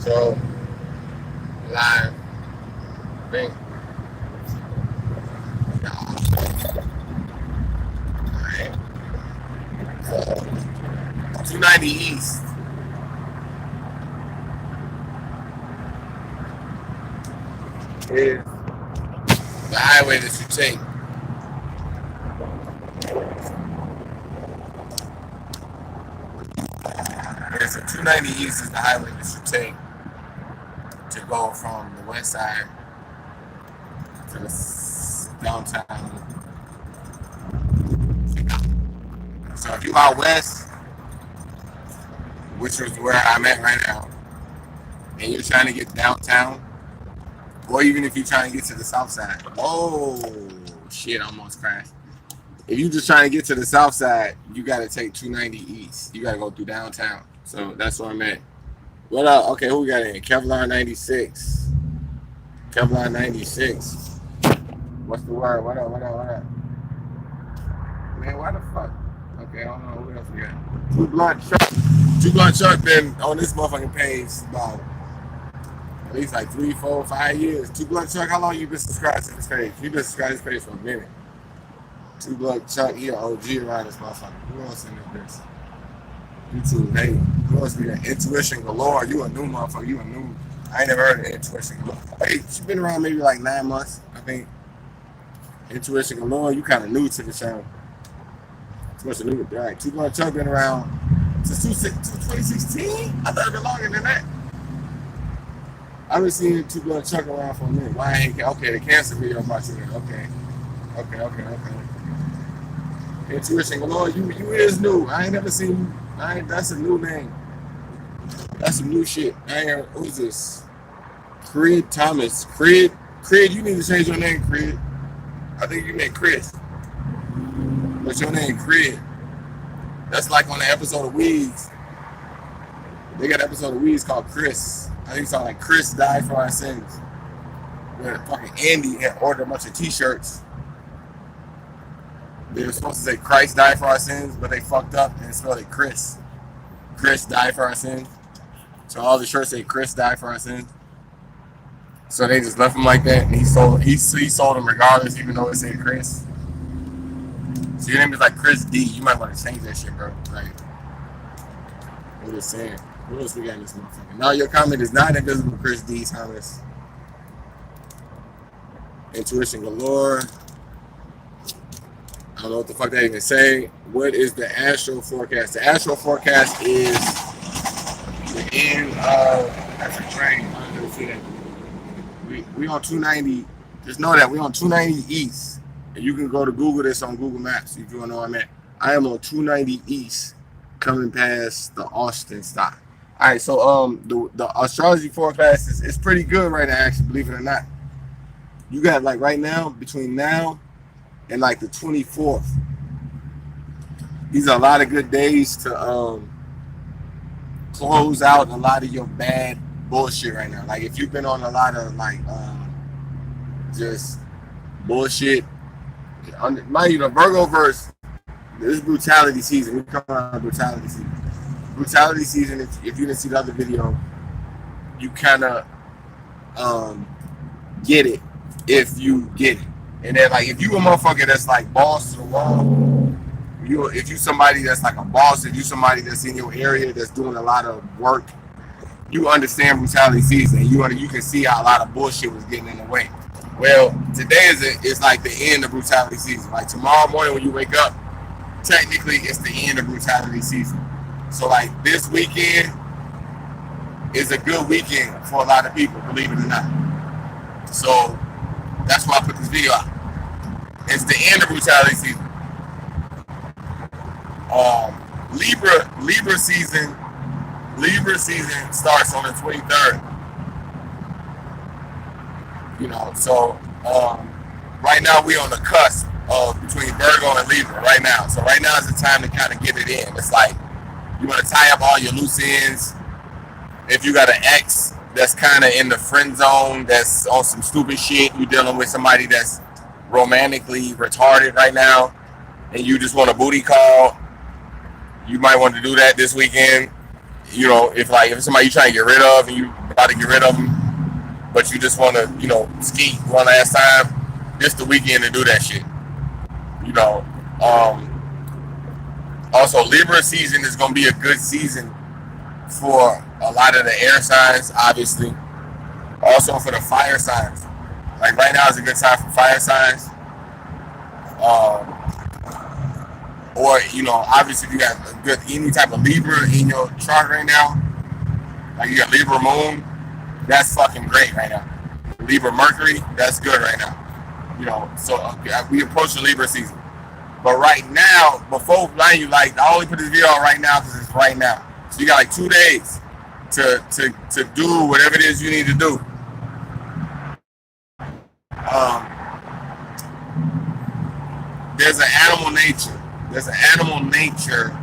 So live thing. Alright. So 290 East is the highway that you take. Yeah, so 290 East is the highway that you take to go from the west side to the downtown. So if you out west, which is where I'm at right now, and you're trying to get downtown, or even if you're trying to get to the south side. Oh shit, I almost crashed. If you're just trying to get to the south side, you gotta take 290 East. You gotta go through downtown. So that's where I'm at. What up? Okay, who we got in? K-Blao 96. K-Blao 96. What's the word? What up? What up? What up? Man, why the fuck? Okay, I don't know. What else we got? Two Blunt Chuck. Two Blunt Chuck been on this motherfucking page about at least like 3, 4, 5 years. Two Blunt Chuck, how long you been subscribed to this page? You been subscribed to this page for a minute. Two Blunt Chuck, he an OG around this motherfucker. Who else in this bitch? YouTube, hey, who else be that? Intuition Galore, you a new motherfucker, you a new. I ain't never heard of Intuition Galore. Hey, she been around maybe like 9 months, I think. Intuition Galore, you kind of new to the channel. Intuition new, right? Two Blunt Chuck been around since 2016? I thought it been longer than that. I've been seeing Two Blunt Chuck around for a minute. Why ain't okay? The cancer video about you. Okay. Intuition Galore, you is new. I ain't never seen you. That's a new name. That's some new shit. I ain't heard, who's this? Creed Thomas. Creed, you need to change your name, Creed. I think you meant Chris. What's your name, Creed? That's like on the episode of Weeds. They got an episode of Weeds called Chris. I think it's called like Chris Died for Our Sins. Where fucking Andy had ordered a bunch of t-shirts. They were supposed to say Christ died for our sins, but they fucked up and spelled it Chris. Chris died for our sins. So all the shirts say Chris died for our sins. So they just left him like that, and he sold them regardless, even though it said Chris. So your name is like Chris D. You might want to change that shit, bro. Like, what is saying? What else we got in this motherfucker? No, your comment is not invisible, Chris D. Thomas. Intuition Galore. I don't know what the fuck that even say. What is the astral forecast? The astral forecast is the end of. That's a train. I don't know see that. We on 290. Just know that we on 290 East, and you can go to Google this on Google Maps if you want to know where I'm at. I am on 290 East, coming past the Austin stop. All right, so the astrology forecast is pretty good right now, actually, believe it or not. You got like right now, between now and like the 24th. These are a lot of good days to close out a lot of your bad bullshit right now. Like if you've been on a lot of like just bullshit. Mind you, the Virgo verse, this is brutality season. We come out of brutality season. Brutality season, if you didn't see the other video, you kind of get it if you get it. And then like if you a motherfucker that's like boss to the wall, if you somebody that's like a boss, if you somebody that's in your area that's doing a lot of work, you understand brutality season. You can see how a lot of bullshit was getting in the way. Well, today is like the end of brutality season. Like tomorrow morning when you wake up, technically it's the end of brutality season. So like this weekend is a good weekend for a lot of people, believe it or not. So that's why I put this video out. It's the end of brutality season. Libra season starts on the 23rd. You know, so right now we on the cusp of between Virgo and Libra right now. So right now is the time to kind of get it in. It's like you want to tie up all your loose ends. If you got an ex that's kind of in the friend zone, that's on some stupid shit, you dealing with somebody that's romantically retarded right now, and you just want a booty call, you might want to do that this weekend. You know, if somebody you trying to get rid of and you about to get rid of them, but you just want to, ski one last time, this the weekend to do that shit. You know, also Libra season is gonna be a good season for a lot of the air signs, obviously. Also for the fire signs. Like right now is a good time for fire signs. Or obviously if you got a good any type of Libra in your chart right now, like you got Libra moon, that's fucking great right now. Libra Mercury, that's good right now. So we approach the Libra season. But right now, before blind you, like I only put this video on right now because it's right now. So you got like 2 days to do whatever it is you need to do. There's an animal nature. There's an animal nature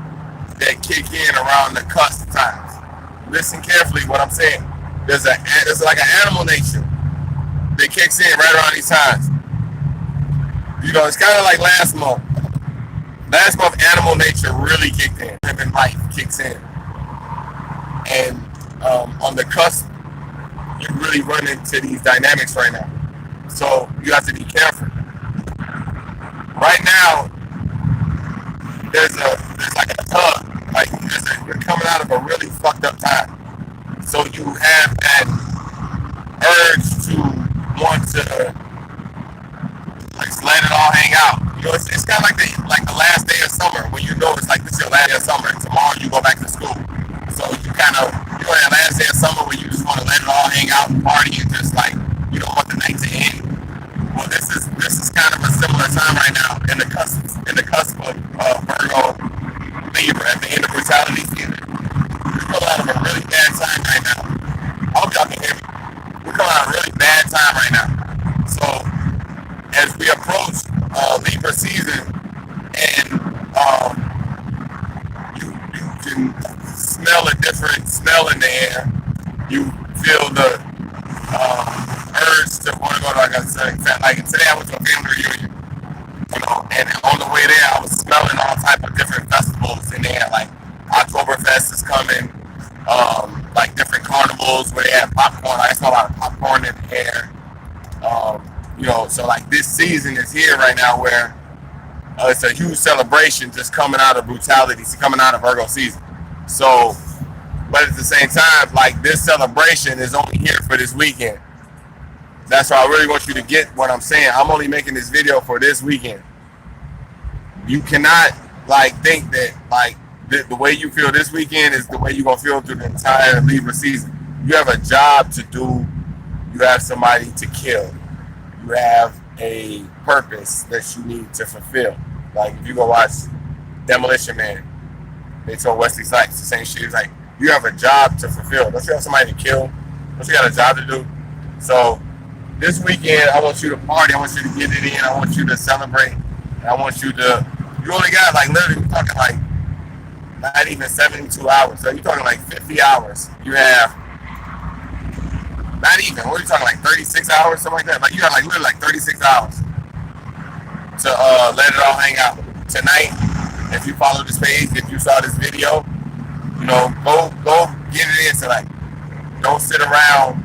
that kick in around the cusp times. Listen carefully what I'm saying. There's like an animal nature that kicks in right around these times. It's kind of like last month. Last month, animal nature really kicked in. Living life kicks in. And on the cusp, you really run into these dynamics right now. So you have to be careful. Right now, there's like a tug. Like you're coming out of a really fucked up time. So you have that urge to want to just let it all hang out. It's kind of like the last day of summer when it's like this is your last day of summer and tomorrow you go back to school. So you're that last day of summer where you just want to let it all hang out and party and just like you don't want the night to end. Well, this is kind of a similar time right now in the cusp of Virgo Libra at the end of brutality season. We're coming out of a really bad time right now. I hope y'all can hear me. We're coming out of a really bad time right now. So as we approach Libra season, and you can smell a different smell in the air. You feel the urge to want to go to, like I said, like today I went to a family reunion, and on the way there I was smelling all type of different festivals in there, like Oktoberfest is coming, like different carnivals where they have popcorn. I saw a lot of popcorn in the air. So like this season is here right now where it's a huge celebration just coming out of brutality, coming out of Virgo season. So, but at the same time, like this celebration is only here for this weekend. That's why I really want you to get what I'm saying. I'm only making this video for this weekend. You cannot think that the way you feel this weekend is the way you're gonna feel through the entire Libra season. You have a job to do. You have somebody to kill. You have a purpose that you need to fulfill. Like if you go watch Demolition Man, they told Wesley Snipes the same shit. It's like you have a job to fulfill. Don't you have somebody to kill? Don't you got a job to do? So this weekend, I want you to party. I want you to get it in. I want you to celebrate. And I want you to. You only got literally we're talking not even 72 hours. So you're talking 50 hours. You have. Not even. What are you talking 36 hours, something like that? Like you got literally 36 hours to let it all hang out. Tonight, if you follow this page, if you saw this video, go get it in tonight. Don't sit around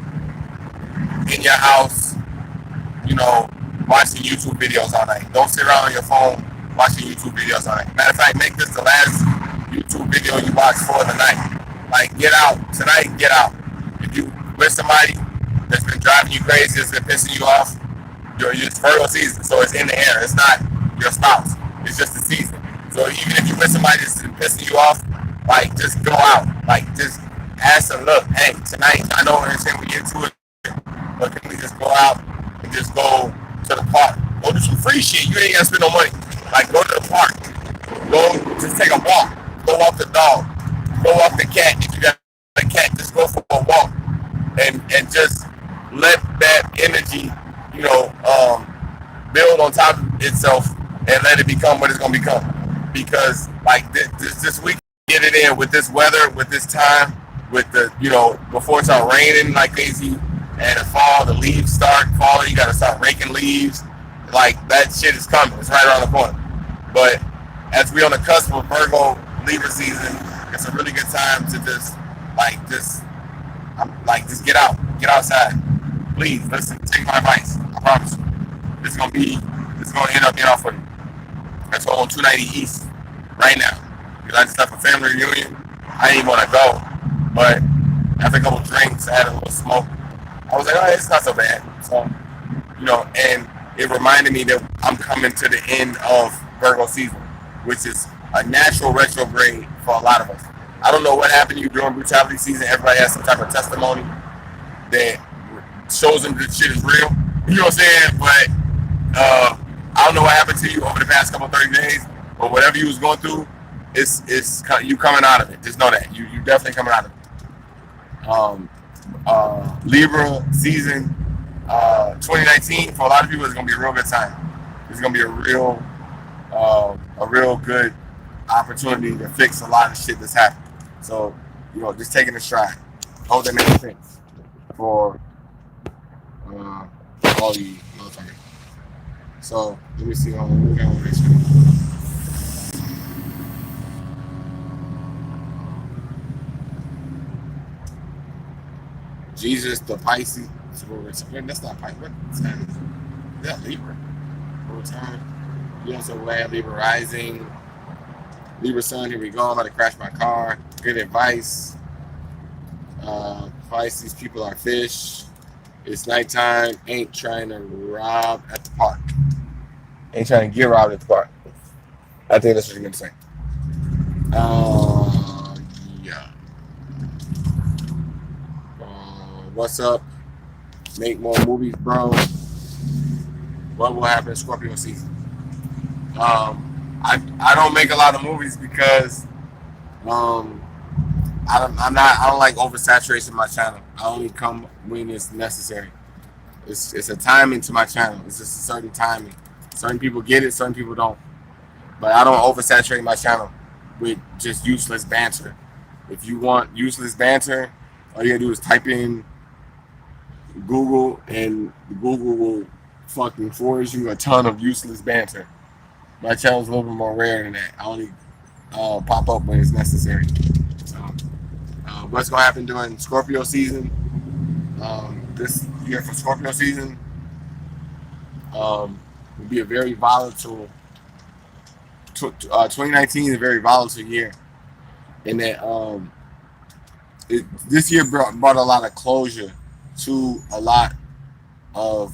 in your house, watching YouTube videos all night. Don't sit around on your phone watching YouTube videos all night. Matter of fact, make this the last YouTube video you watch for the night. Get out tonight. Get out. If you with somebody that's been driving you crazy, that's been pissing you off, it's Virgo season, so it's in the air. It's not your spouse. It's just the season. So even if you're with somebody that's been pissing you off, just go out. Just ask them, look, hey, tonight, I know we're saying we get to it, but can we just go out and just go to the park? Go do some free shit. You ain't gotta spend no money. Go to the park. Go just take a walk. Go walk the dog. Go walk the cat. If you got a cat, just go for a walk. And just let that energy, build on top of itself and let it become what it's gonna become. Because this week, get it in with this weather, with this time, with the before it starts raining like crazy and the fall, the leaves start falling. You gotta start raking leaves. That shit is coming. It's right around the corner. But as we on the cusp of Virgo Libra season, it's a really good time to just Like just, just get outside. Please listen, take my advice. I promise you, this is gonna end up being off for you. That's all on 290 East right now. Because I just left a family reunion. I didn't even want to go, but after a couple drinks, I had a little smoke. I was like, oh, it's not so bad. So, and it reminded me that I'm coming to the end of Virgo season, which is a natural retrograde for a lot of us. I don't know what happened to you during brutality season. Everybody has some type of testimony that shows them that shit is real. You know what I'm saying? But I don't know what happened to you over the past couple 30 days, but whatever you was going through, it's you coming out of it. Just know that you definitely coming out of it. Libra season 2019 for a lot of people is gonna be a real good time. It's gonna be a real good opportunity to fix a lot of shit that's happened. So just taking a stride. Hope that makes sense for all you motherfuckers. So let me see. Jesus the Pisces. That's not Pisces. What is that Libra? Full time. You also have Libra rising. Libra sun. Here we go. I'm about to crash my car. Good advice. Pisces people are fish. It's nighttime. Ain't trying to rob at the park. Ain't trying to get robbed at the park. I think that's what you're gonna say. Yeah. What's up? Make more movies, bro. What will happen in Scorpio season? I don't make a lot of movies because I don't like oversaturation my channel. I only come when it's necessary. It's a timing to my channel. It's just a certain timing. Certain people get it, certain people don't. But I don't oversaturate my channel with just useless banter. If you want useless banter, all you gotta do is type in Google, and Google will fucking forward you a ton of useless banter. My channel's a little bit more rare than that. I only pop up when it's necessary. So, what's gonna happen during Scorpio season? This year for Scorpio season will be a very volatile. 2019 is a very volatile year, in that this year brought a lot of closure to a lot of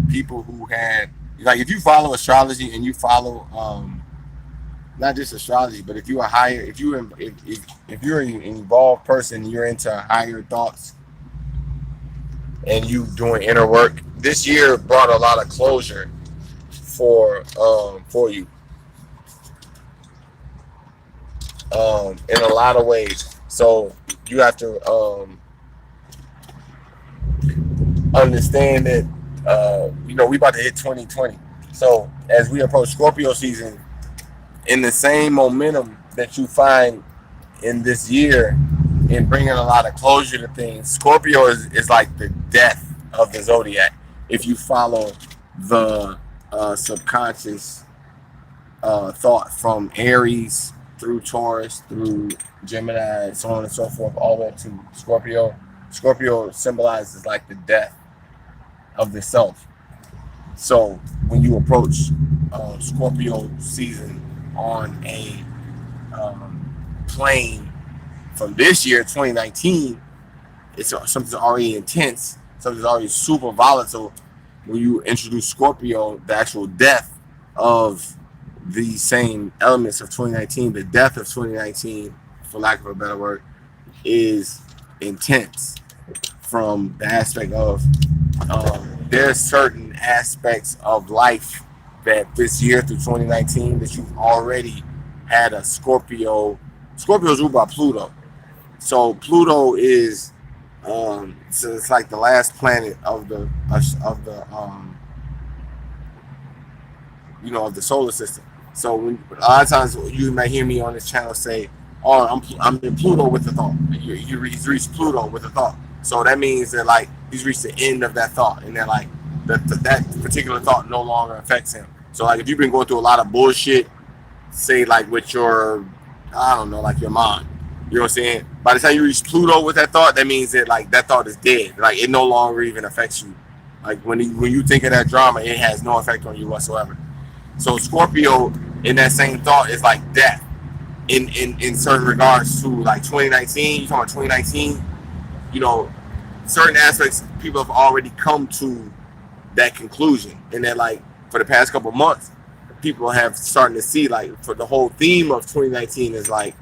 people who had, like, if you follow astrology and you follow not just astrology, but if you're a higher, if you're an involved person, you're into higher thoughts and you doing inner work, this year brought a lot of closure for you in a lot of ways. So you have to understand that we about to hit 2020. So as we approach Scorpio season, in the same momentum that you find in this year in bringing a lot of closure to things, Scorpio is like the death of the zodiac. If you follow the subconscious thought from Aries through Taurus, through Gemini, so on and so forth, all the way to Scorpio. Scorpio symbolizes like the death of the self. So when you approach Scorpio season on a plane from this year, 2019, it's something already intense, something's already super volatile. When you introduce Scorpio, the actual death of the same elements of 2019, the death of 2019, for lack of a better word, is intense from the aspect of there's certain aspects of life that this year through 2019 that you've already had a Scorpio. Scorpio is ruled by Pluto. So Pluto is so it's like the last planet of the of the solar system. So when a lot of times you might hear me on this channel say, "Oh, I'm in Pluto with the thought." He's reached Pluto with the thought. So that means that, like, he's reached the end of that thought, and then, like, that particular thought no longer affects him. So, like, if you've been going through a lot of bullshit, say, like, with your, I don't know, like your mom, You know what I'm saying? By the time you reach Pluto with that thought, that means that like that thought is dead. Like it no longer even affects you. Like when you think of that drama, it has no effect on you whatsoever. So Scorpio in that same thought is like death in certain regards to like 2019. You talking about 2019? You know, certain aspects people have already come to that conclusion, and then like for the past couple of months, people have starting to see like for the whole theme of 2019 is like,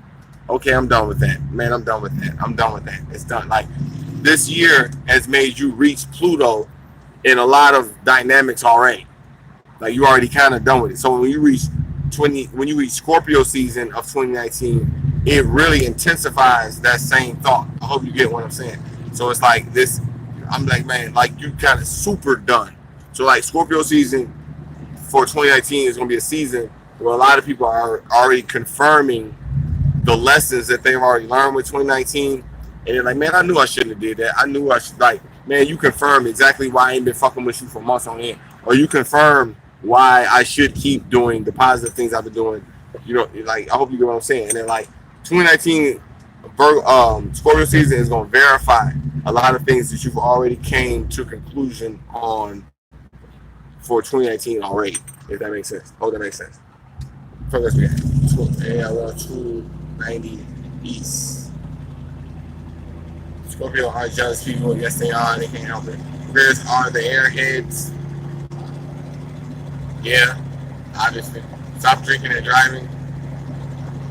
okay, I'm done with that, man. I'm done with that. I'm done with that. It's done. Like this year has made you reach Pluto in a lot of dynamics already. Like you already kind of done with it. So when you reach when you reach Scorpio season of 2019, it really intensifies that same thought. I hope you get what I'm saying. So it's like this. I'm like, man, like you kind of super done. So like Scorpio season for 2019 is going to be a season where a lot of people are already confirming the lessons that they've already learned with 2019, and they're like, man, I knew I shouldn't have did that. I knew I should, like, man, you confirmed exactly why I ain't been fucking with you for months on end, or you confirmed why I should keep doing the positive things I've been doing. You know, like I hope you get what I'm saying. And then like 2019 Scorpio season is going to verify a lot of things that you've already came to conclusion on for 2019 already, if that makes sense. Oh, that makes sense. Progress we had. Yeah, 290 East. Scorpio are jealous people. Yes, they are. They can't help it. Bears are the airheads. Yeah, obviously. Stop drinking and driving.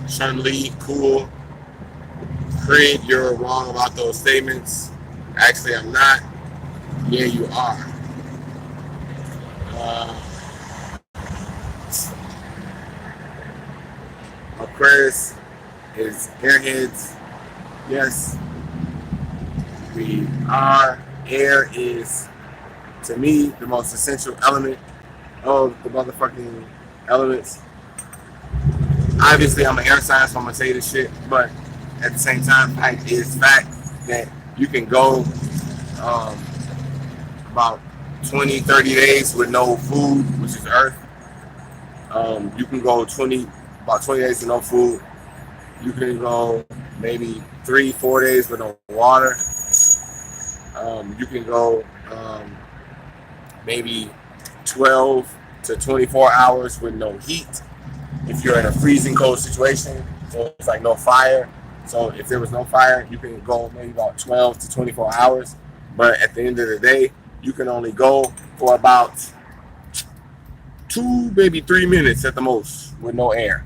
Shun Lee, cool. Creed, you're wrong about those statements. Actually, I'm not. Yeah, you are. Aquarius is airheads. Yes, we are. Air is, to me, the most essential element of the motherfucking elements. Obviously, I'm an air sign, so I'm gonna say this shit, but at the same time, fact is fact that you can go about 20, 30 days with no food, which is earth. You can go about 20 days with no food. You can go maybe 3, 4 days with no water. You can go maybe 12 to 24 hours with no heat if you're in a freezing cold situation. So it's like no fire. So if there was no fire, you can go maybe about 12 to 24 hours. But at the end of the day, you can only go for about 2, maybe 3 minutes at the most with no air.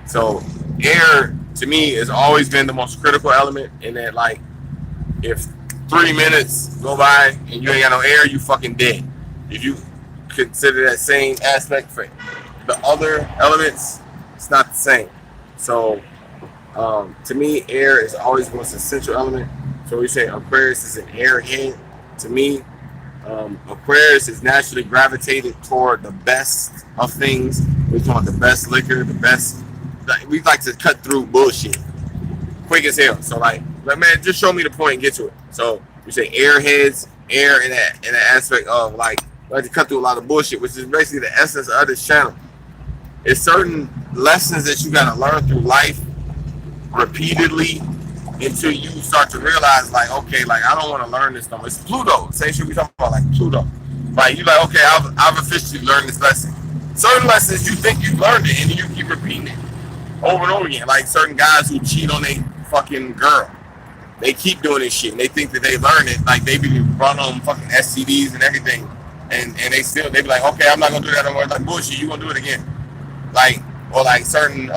So air to me has always been the most critical element in that, like, if 3 minutes go by and you ain't got no air, you fucking dead. If you consider that same aspect for the other elements, it's not the same. So to me, air is always the most essential element. So we say Aquarius is an airhead. To me, Aquarius is naturally gravitated toward the best of things. We want the best liquor, the best. We like to cut through bullshit quick as hell. So like man, just show me the point and get to it. So we say airheads, air in that aspect of like we like to cut through a lot of bullshit, which is basically the essence of this channel. It's certain lessons that you gotta learn through life repeatedly until you start to realize, like, okay, like I don't want to learn this no more. It's Pluto. Same shit we talking about, like Pluto. Like you like, okay, I've officially learned this lesson. Certain lessons you think you learned it and you keep repeating it over and over again. Like certain guys who cheat on their fucking girl. They keep doing this shit and they think that they learn it. Like they be run on fucking STDs and everything. And they be like, okay, I'm not gonna do that no more. It's like bullshit, you gonna do it again. Like, or like certain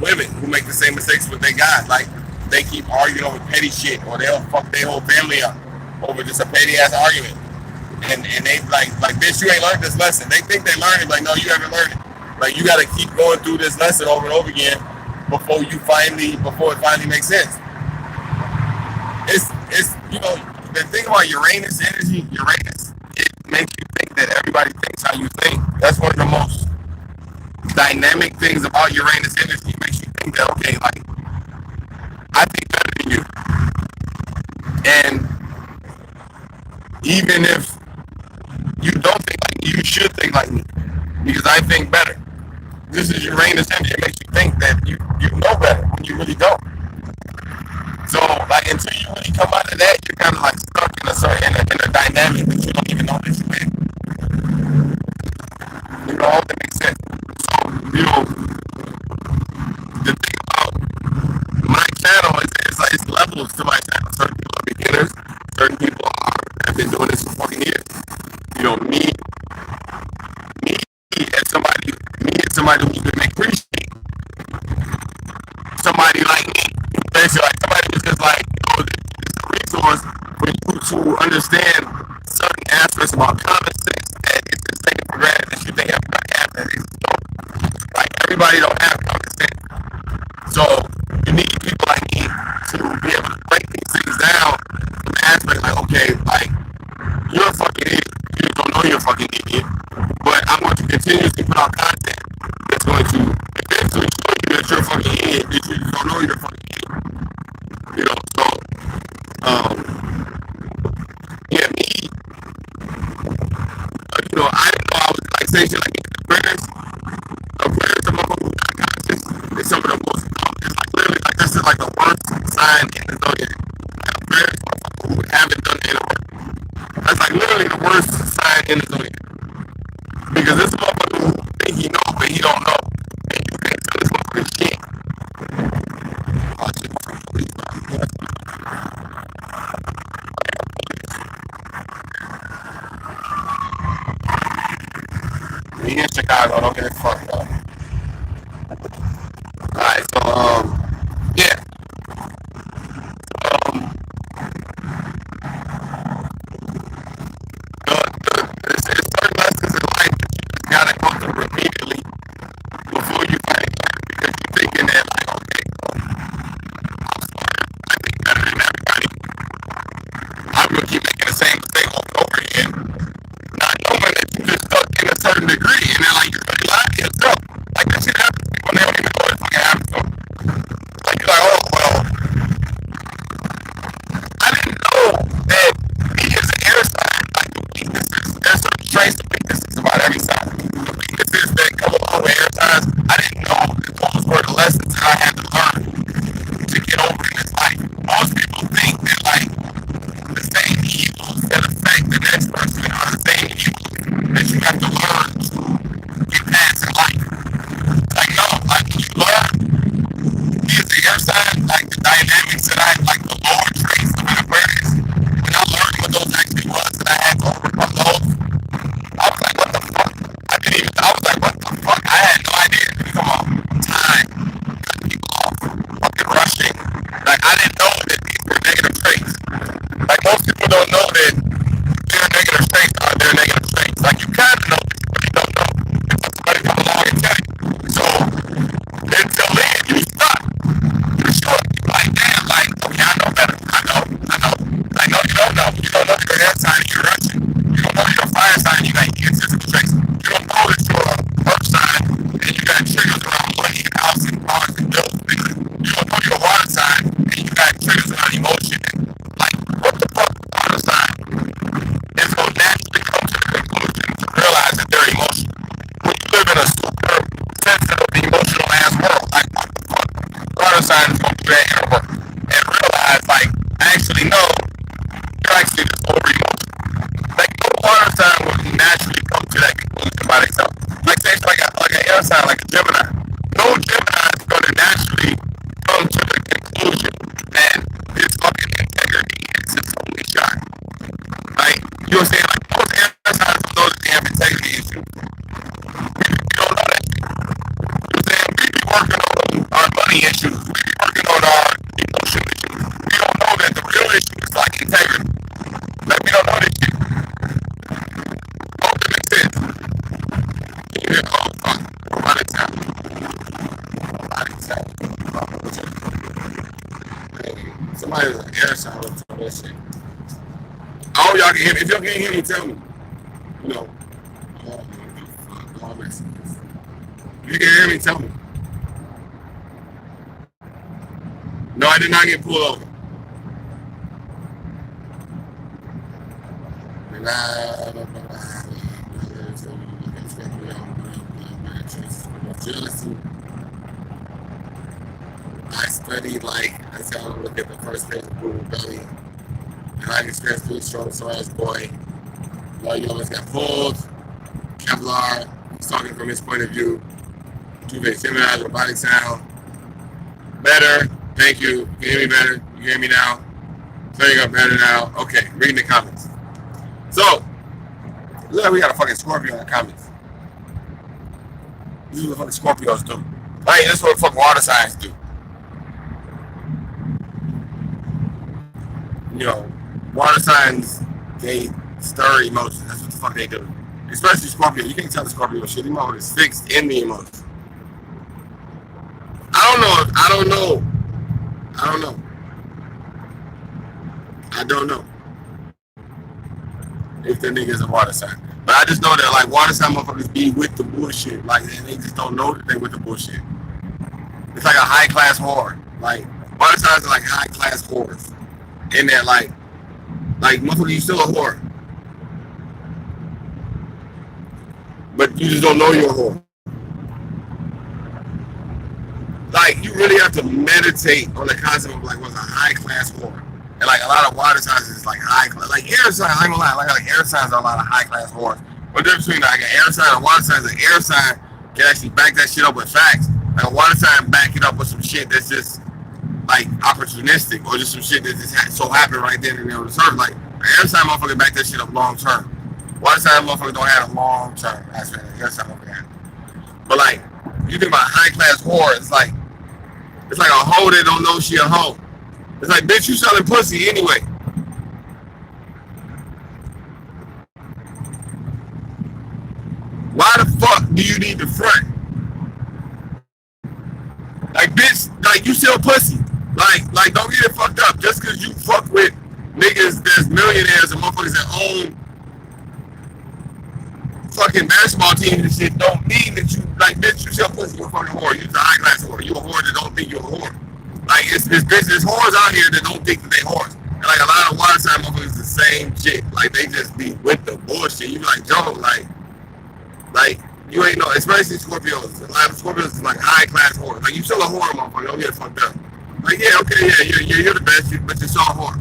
women who make the same mistakes with their guys. Like they keep arguing over petty shit, or they'll fuck their whole family up over just a petty ass argument. And they like bitch, you ain't learned this lesson. They think they learned it, like no, you haven't learned it. Like you gotta keep going through this lesson over and over again before it finally makes sense. It's you know, the thing about Uranus energy, it makes you think that everybody thinks how you think. That's one of the most dynamic things about Uranus energy. It makes you think that, okay, like I think better than you. And even if you don't think like me, you should think like me. Because I think better. This is Uranus energy. It makes you think that you know better when you really don't. So like until you really come out of that, you're kind of like stuck in a certain in a dynamic that you don't even know that you're in. You know, that makes sense. So you know, the thing about my channel is like it's levels to my channel. Certain people are beginners, certain people have been doing this for 40 years. You know, me as somebody who's been appreciating somebody like me. Basically, like somebody who's just like, you know, it's a resource for you to understand certain aspects about common sense that it's just taken for granted that you think everybody has that. So, like everybody don't have common sense. So you need people like me to be able to break these things down from the aspect like, okay, like you're a fucking idiot. You don't know you're a fucking idiot. But I'm going to continuously put out content that's going to eventually show you that you're a fucking idiot, that you don't know you're a fucking idiot. You know, so, yeah, me, you know, I didn't know I was, like, saying shit like Aquarius, the motherfucker who got conscious is some of the most, it's like literally, like, this is like the worst sign in the zodiac. Like, Aquarius, motherfucker who haven't done the inner work. That's like literally the worst sign in the zodiac. Because this motherfucker who think he know, but he don't know. And you can't tell this motherfucker shit. Oh, shit, please, we in Chicago, don't get it fucked up. Alright, so, yeah. Um, there's certain lessons in life that you just gotta go through repeatedly before you find it because you're thinking that, like, okay, I think better than everybody. I'm gonna keep making the same mistake over and over again, not knowing that you just stuck in a certain degree, and then, like, you're really lying to yourself. Like, that shit happens to people, and they don't even know what the fuck happened to them. Like, you're like, oh, well, I didn't know that me as an air sign, like the weaknesses, there's certain traits of weaknesses about every sign. The weaknesses that come along with air signs, I didn't know that those were the lessons that I had to learn to get over in this life. Most people think that like the same evils that affect the next person are the same evils that you have to learn to get past in life. Like no, like when you learn as the air sign, like the dynamics that I like the lower traits of an Aquarius, when I learned what those actually was and I had to overcome those, I was like, what the fuck? I was like, what the fuck? I had no idea. Come on. Time. Cutting people off. Fucking rushing. Like, I didn't know that these were negative traits. Like, most people don't know that their negative traits are their negative traits. Like, you kind of know, but you really don't know. Until somebody come along and tell you. So, until then, you stuck. You're sure. You're like, damn, like, okay, I know better. I know. Like, no, you don't know. You don't know your air sign and you're rushing. You don't know your fire sign and you got egotistical traits. You don't know that you're a earth sign and you got triggers around money and house and cars and bills. You don't know your water sign and you got triggers around emotion. And, like, what the fuck is water sign? It's going to naturally come to the conclusion to realize that they're emotional. When you live in a super sensitive, emotional ass world, like, what the fuck? Water sign is going to do that inner work and realize, like, actually, no, you're actually just over emotional. Like no water sign would naturally come to that conclusion by themselves. Like say like an air sign, like a Gemini. No Gemini is gonna naturally come to the conclusion that his fucking integrity is his only shot. Like you know what I'm saying? Like most air signs don't know that they have integrity issues. We don't know that. You know what I'm saying? We be working on our money issues. We be working on our emotion issues. We don't know that the real issue is like integrity. Like we don't know this shit. That makes sense. Yeah, oh fuck. Nobody tell me. Somebody was an air sign with some of that shit. I hope y'all can hear me. If y'all can't hear me, tell me. You know. All that. If you can hear me, tell me. No, I did not get pulled over. I studied like I said. I look at the first page of Google Belly, and I experienced 3 strokes. So as boy, you always got pulled. K-Blao, he's talking from his point of view. Two-face similar robotic sound. Better. Thank you. You can hear me better. You hear me now. Turning up better now. Okay, reading the comments. So, look like we got a fucking Scorpio in the comments. This is what the fucking Scorpios do. Hey, this is what the fuck water signs do. You know, water signs, they stir emotions. That's what the fuck they do. Especially Scorpio. You can't tell the Scorpio shit. Emotion is fixed in the emotion. I don't know. If the nigga's a water sign. But I just know that like water sign motherfuckers be with the bullshit. Like they just don't know that they with the bullshit. It's like a high class whore. Like water signs are like high class whores. In that like motherfucker, you still a whore. But you just don't know you're a whore. Like you really have to meditate on the concept of like what's a high class whore. And like a lot of water signs is like high class. Like air signs, I ain't gonna lie, like air signs are a lot of high class whores. But the difference between like an air sign and a water sign is an air sign can actually back that shit up with facts. Like a water sign back it up with some shit that's just like opportunistic or just some shit that just so happened right then and there on the surface. Like an air sign motherfucker back that shit up long term. Water sign motherfucker don't have a long term. That's what air sign motherfucker have. But like you think about high class whore, it's like a hoe that don't know she a hoe. It's like, bitch, you selling pussy anyway. Why the fuck do you need the front? Like, bitch, like you sell pussy. Like don't get it fucked up. Just cause you fuck with niggas that's millionaires and motherfuckers that own fucking basketball teams and shit don't mean that you like bitch, you sell pussy, you're a fucking whore. You're a high class whore. You a whore that don't think you're a whore. Like it's whores out here that don't think that they whores. And like a lot of water sign motherfuckers the same shit. Like they just be with the bullshit. You be like, Joe, like you ain't know, especially Scorpios. A lot of Scorpios is like high class whores. Like you still a whore motherfucker, don't get fucked up. Like yeah, okay, yeah, you're the best, but you're still a whore.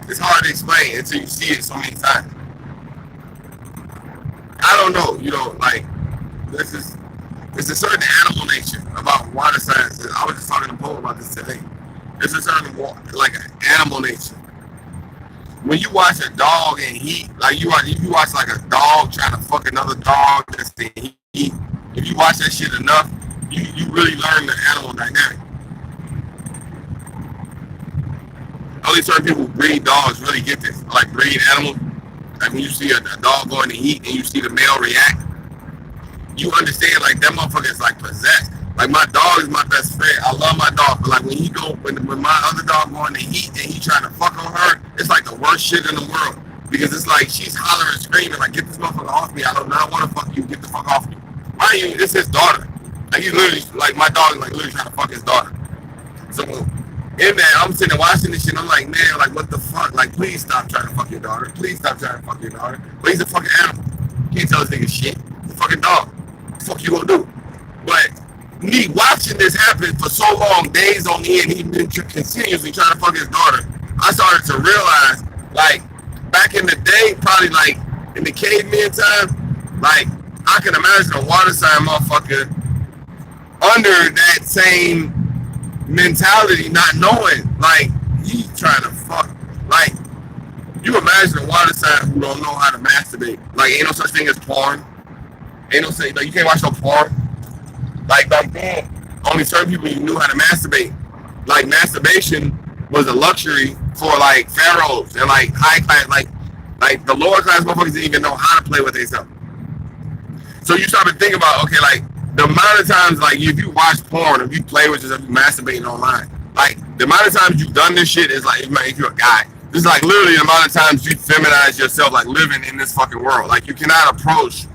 It's hard to explain until you see it so many times. I don't know, you know, like it's a certain animal nature about water signs. I was just talking to Paul about this today. It's a certain like an animal nature. When you watch a dog in heat, like you watch like a dog trying to fuck another dog that's in heat. If you watch that shit enough, you really learn the animal dynamic. Only certain people who breed dogs really get this. Like breed animals. Like when you see a dog go in the heat and you see the male react, you understand like that motherfucker is like possessed. Like my dog is my best friend. I love my dog, but like when my other dog go in the heat and he trying to fuck on her, it's like the worst shit in the world. Because it's like she's hollering, screaming, like get this motherfucker off me. I do not want to fuck you. Get the fuck off me. Mind you, it's his daughter. Like he's literally like my dog is like literally trying to fuck his daughter. So in there, I'm sitting there watching this shit. I'm like, man, like what the fuck? Like please stop trying to fuck your daughter. Please stop trying to fuck your daughter. But he's a fucking animal. You can't tell this nigga shit. He's a fucking dog. What the fuck you gonna do? But me watching this happen for so long, days on end, he's been continuously trying to fuck his daughter. I started to realize, like, back in the day, probably like in the caveman time, like I can imagine a water sign motherfucker under that same mentality, not knowing, like, he's trying to fuck. Like, you imagine a water sign who don't know how to masturbate. Like, ain't no such thing as porn. Ain't no say, like, you can't watch no porn. Like, back then, only certain people knew how to masturbate. Like, masturbation was a luxury for, like, pharaohs and, like, high class, like the lower class motherfuckers didn't even know how to play with themselves. So you start to think about, okay, like, the amount of times, like, if you watch porn, if you play with yourself, you masturbating online, like, the amount of times you've done this shit is, like, if you're a guy, it's, like, literally the amount of times you feminize yourself, like, living in this fucking world. Like, you cannot approach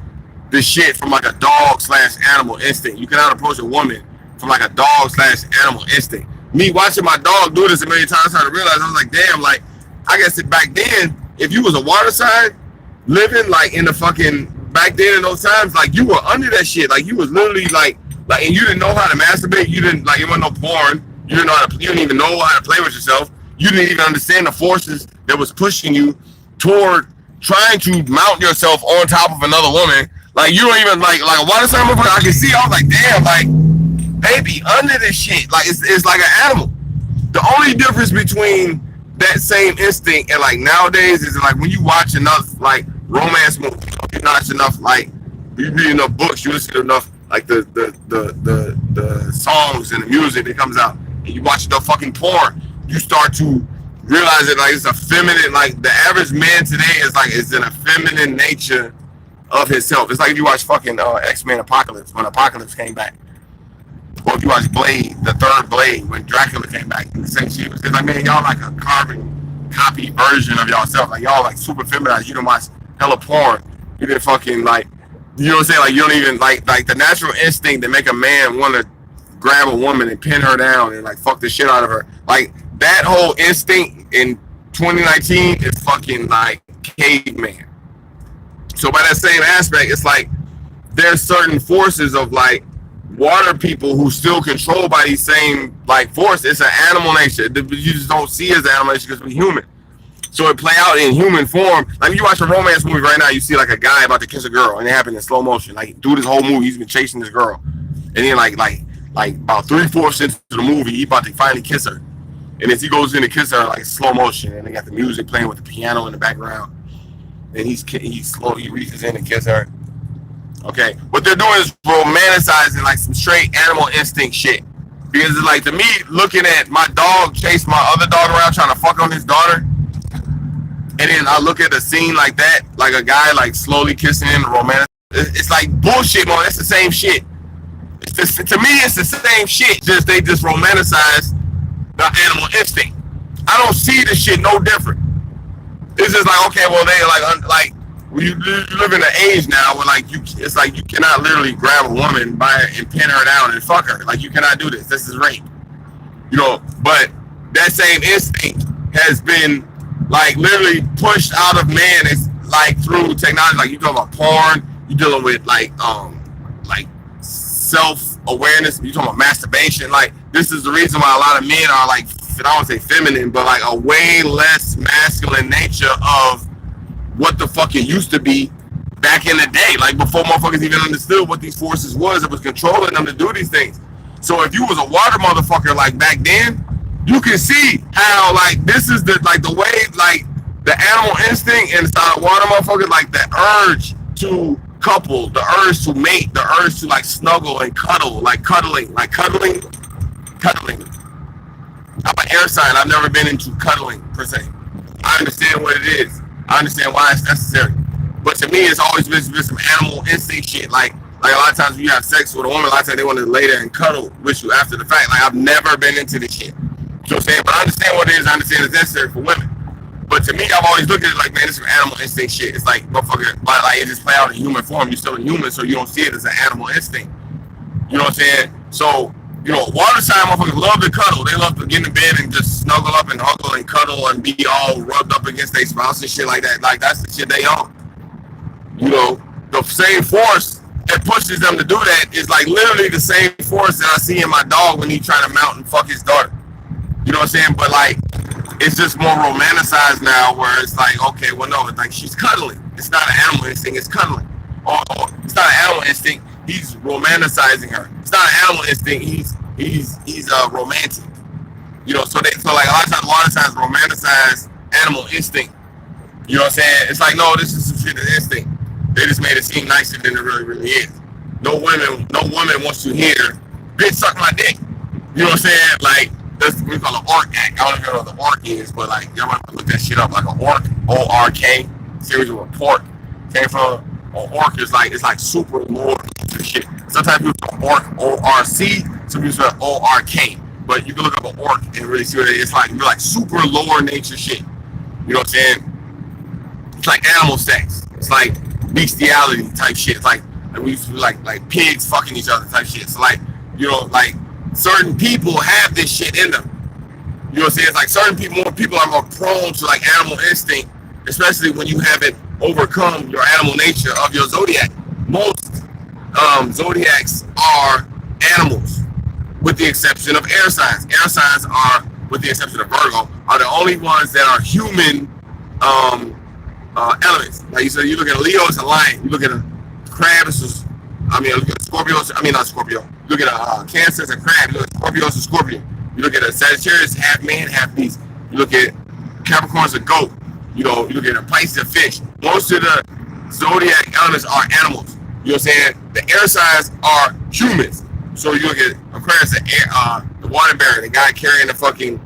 this shit from, like, a dog/animal instinct. You cannot approach a woman from, like, a dog/animal instinct. Me watching my dog do this a million times, I started to realize, I was like, damn, like, I guess back then, if you was a water sign, living, like, in the fucking, back then in those times, like, you were under that shit. Like, you was literally, like Like, and you didn't know how to masturbate. You didn't like it wasn't no porn. You didn't know how to. You didn't even know how to play with yourself. You didn't even understand the forces that was pushing you toward trying to mount yourself on top of another woman. Like you don't even like a water sign motherfucker. I can see. I was like, damn, like baby, under this shit, like it's like an animal. The only difference between that same instinct and like nowadays is like when you watch enough like romance movies, you watch enough like you read enough books, you listen to enough like the songs and the music that comes out, and you watch enough fucking porn, you start to realize that like it's a feminine, like the average man today is like it's an effeminate nature of himself. It's like if you watch fucking X-Men Apocalypse when Apocalypse came back. Or if you watch Blade, the third Blade, when Dracula came back, the same shit. It's like, man, y'all like a carbon copy version of yourself. Like, y'all like super feminized. You don't watch hella porn. You didn't fucking like, you know what I'm saying? Like, you don't even, like the natural instinct to make a man want to grab a woman and pin her down and like fuck the shit out of her. Like, that whole instinct in 2019 is fucking like caveman. So by that same aspect, it's like, there's certain forces of like, water people who still controlled by these same like force. It's an animal nature. You just don't see it as an animal nature because we're human. So it play out in human form. Like you watch a romance movie right now, you see like a guy about to kiss a girl, and it happened in slow motion. Like through this whole movie, he's been chasing this girl, and then like about 3/4 into the movie, he about to finally kiss her, and as he goes in to kiss her, like slow motion, and they got the music playing with the piano in the background, and he slowly reaches in and kisses her. Okay, what they're doing is romanticizing like some straight animal instinct shit. Because it's like, to me, looking at my dog chase my other dog around trying to fuck on his daughter, and then I look at a scene like that, like a guy like slowly kissing him, romantic. It's like bullshit, man. It's the same shit. It's just, to me, it's the same shit. Just they just romanticize the animal instinct. I don't see this shit no different. It's just like, okay, well, they like. You live in an age now where like it's like you cannot literally grab a woman by and pin her down and fuck her. Like you cannot do this. This is rape. You know, but that same instinct has been like literally pushed out of man. It's like through technology. Like you talking about porn. You dealing with like self-awareness. You talking about masturbation. Like this is the reason why a lot of men are like, I don't say feminine, but like a way less masculine nature of what the fuck it used to be back in the day, like before motherfuckers even understood what these forces was that was controlling them to do these things. So if you was a water motherfucker like back then, you can see how like this is the like the way like the animal instinct inside of water motherfuckers, like the urge to couple, the urge to mate, the urge to like snuggle and cuddle, like cuddling. I'm an air sign. I've never been into cuddling per se. I understand what it is. I understand why it's necessary, but to me, it's always been some animal instinct shit. Like a lot of times when you have sex with a woman, a lot of times they want to lay there and cuddle with you after the fact. Like I've never been into this shit. You know what I'm saying? But I understand what it is. I understand it's necessary for women. But to me, I've always looked at it like, man, this is animal instinct shit. It's like, motherfucker, like it just play out in human form. You're still a human, so you don't see it as an animal instinct. You know what I'm saying? So, you know, water sign motherfuckers love to cuddle. They love to get in bed and just snuggle up and huggle and cuddle and be all rubbed up against their spouse and shit like that. Like, that's the shit they on. You know, the same force that pushes them to do that is like literally the same force that I see in my dog when he's trying to mount and fuck his daughter. You know what I'm saying? But like, it's just more romanticized now where it's like, okay, well, no, it's like she's cuddling. It's not an animal instinct, it's cuddling. Or it's not an animal instinct, he's romanticizing her. It's not an animal instinct, he's romantic. You know, so like a lot of times water signs romanticize animal instinct. You know what I'm saying? It's like, no, this is some shit of instinct. They just made it seem nicer than it really is. No woman wants to hear, bitch, suck my dick. You know what I'm saying? Like, that's what we call an ORC act. I don't even know what the ORC is, but like, y'all might look that shit up. Like an ORC, O-R-K, series of report came from. An ORC is like, it's like super lower shit. Sometimes people say ORC, O-R-C, some people say O-R-K. But you can look up an ORC and really see what it is. It's like, you're like super lower nature shit. You know what I'm saying? It's like animal sex. It's like bestiality type shit. It's like we used to like pigs fucking each other type shit. So like, you know, like certain people have this shit in them. You know what I'm saying? It's like certain people are more prone to like animal instinct, especially when you haven't overcome your animal nature of your zodiac. Most zodiacs are animals, with the exception of air signs. Air signs are, with the exception of Virgo, are the only ones that are human um, elements. Like you said, you look at a Leo, it's a lion. You look at a crab, it's look at a Scorpio, not Scorpio. You look at a Cancer, it's a crab. You look at Scorpio, it's a scorpion. You look at a Sagittarius, half man, half beast. You look at Capricorn, it's a goat. You look at a Pisces, a fish. Most of the zodiac elements are animals. You know what I'm saying? The air signs are humans. So you look at Aquarius, the water bearer, the guy carrying the fucking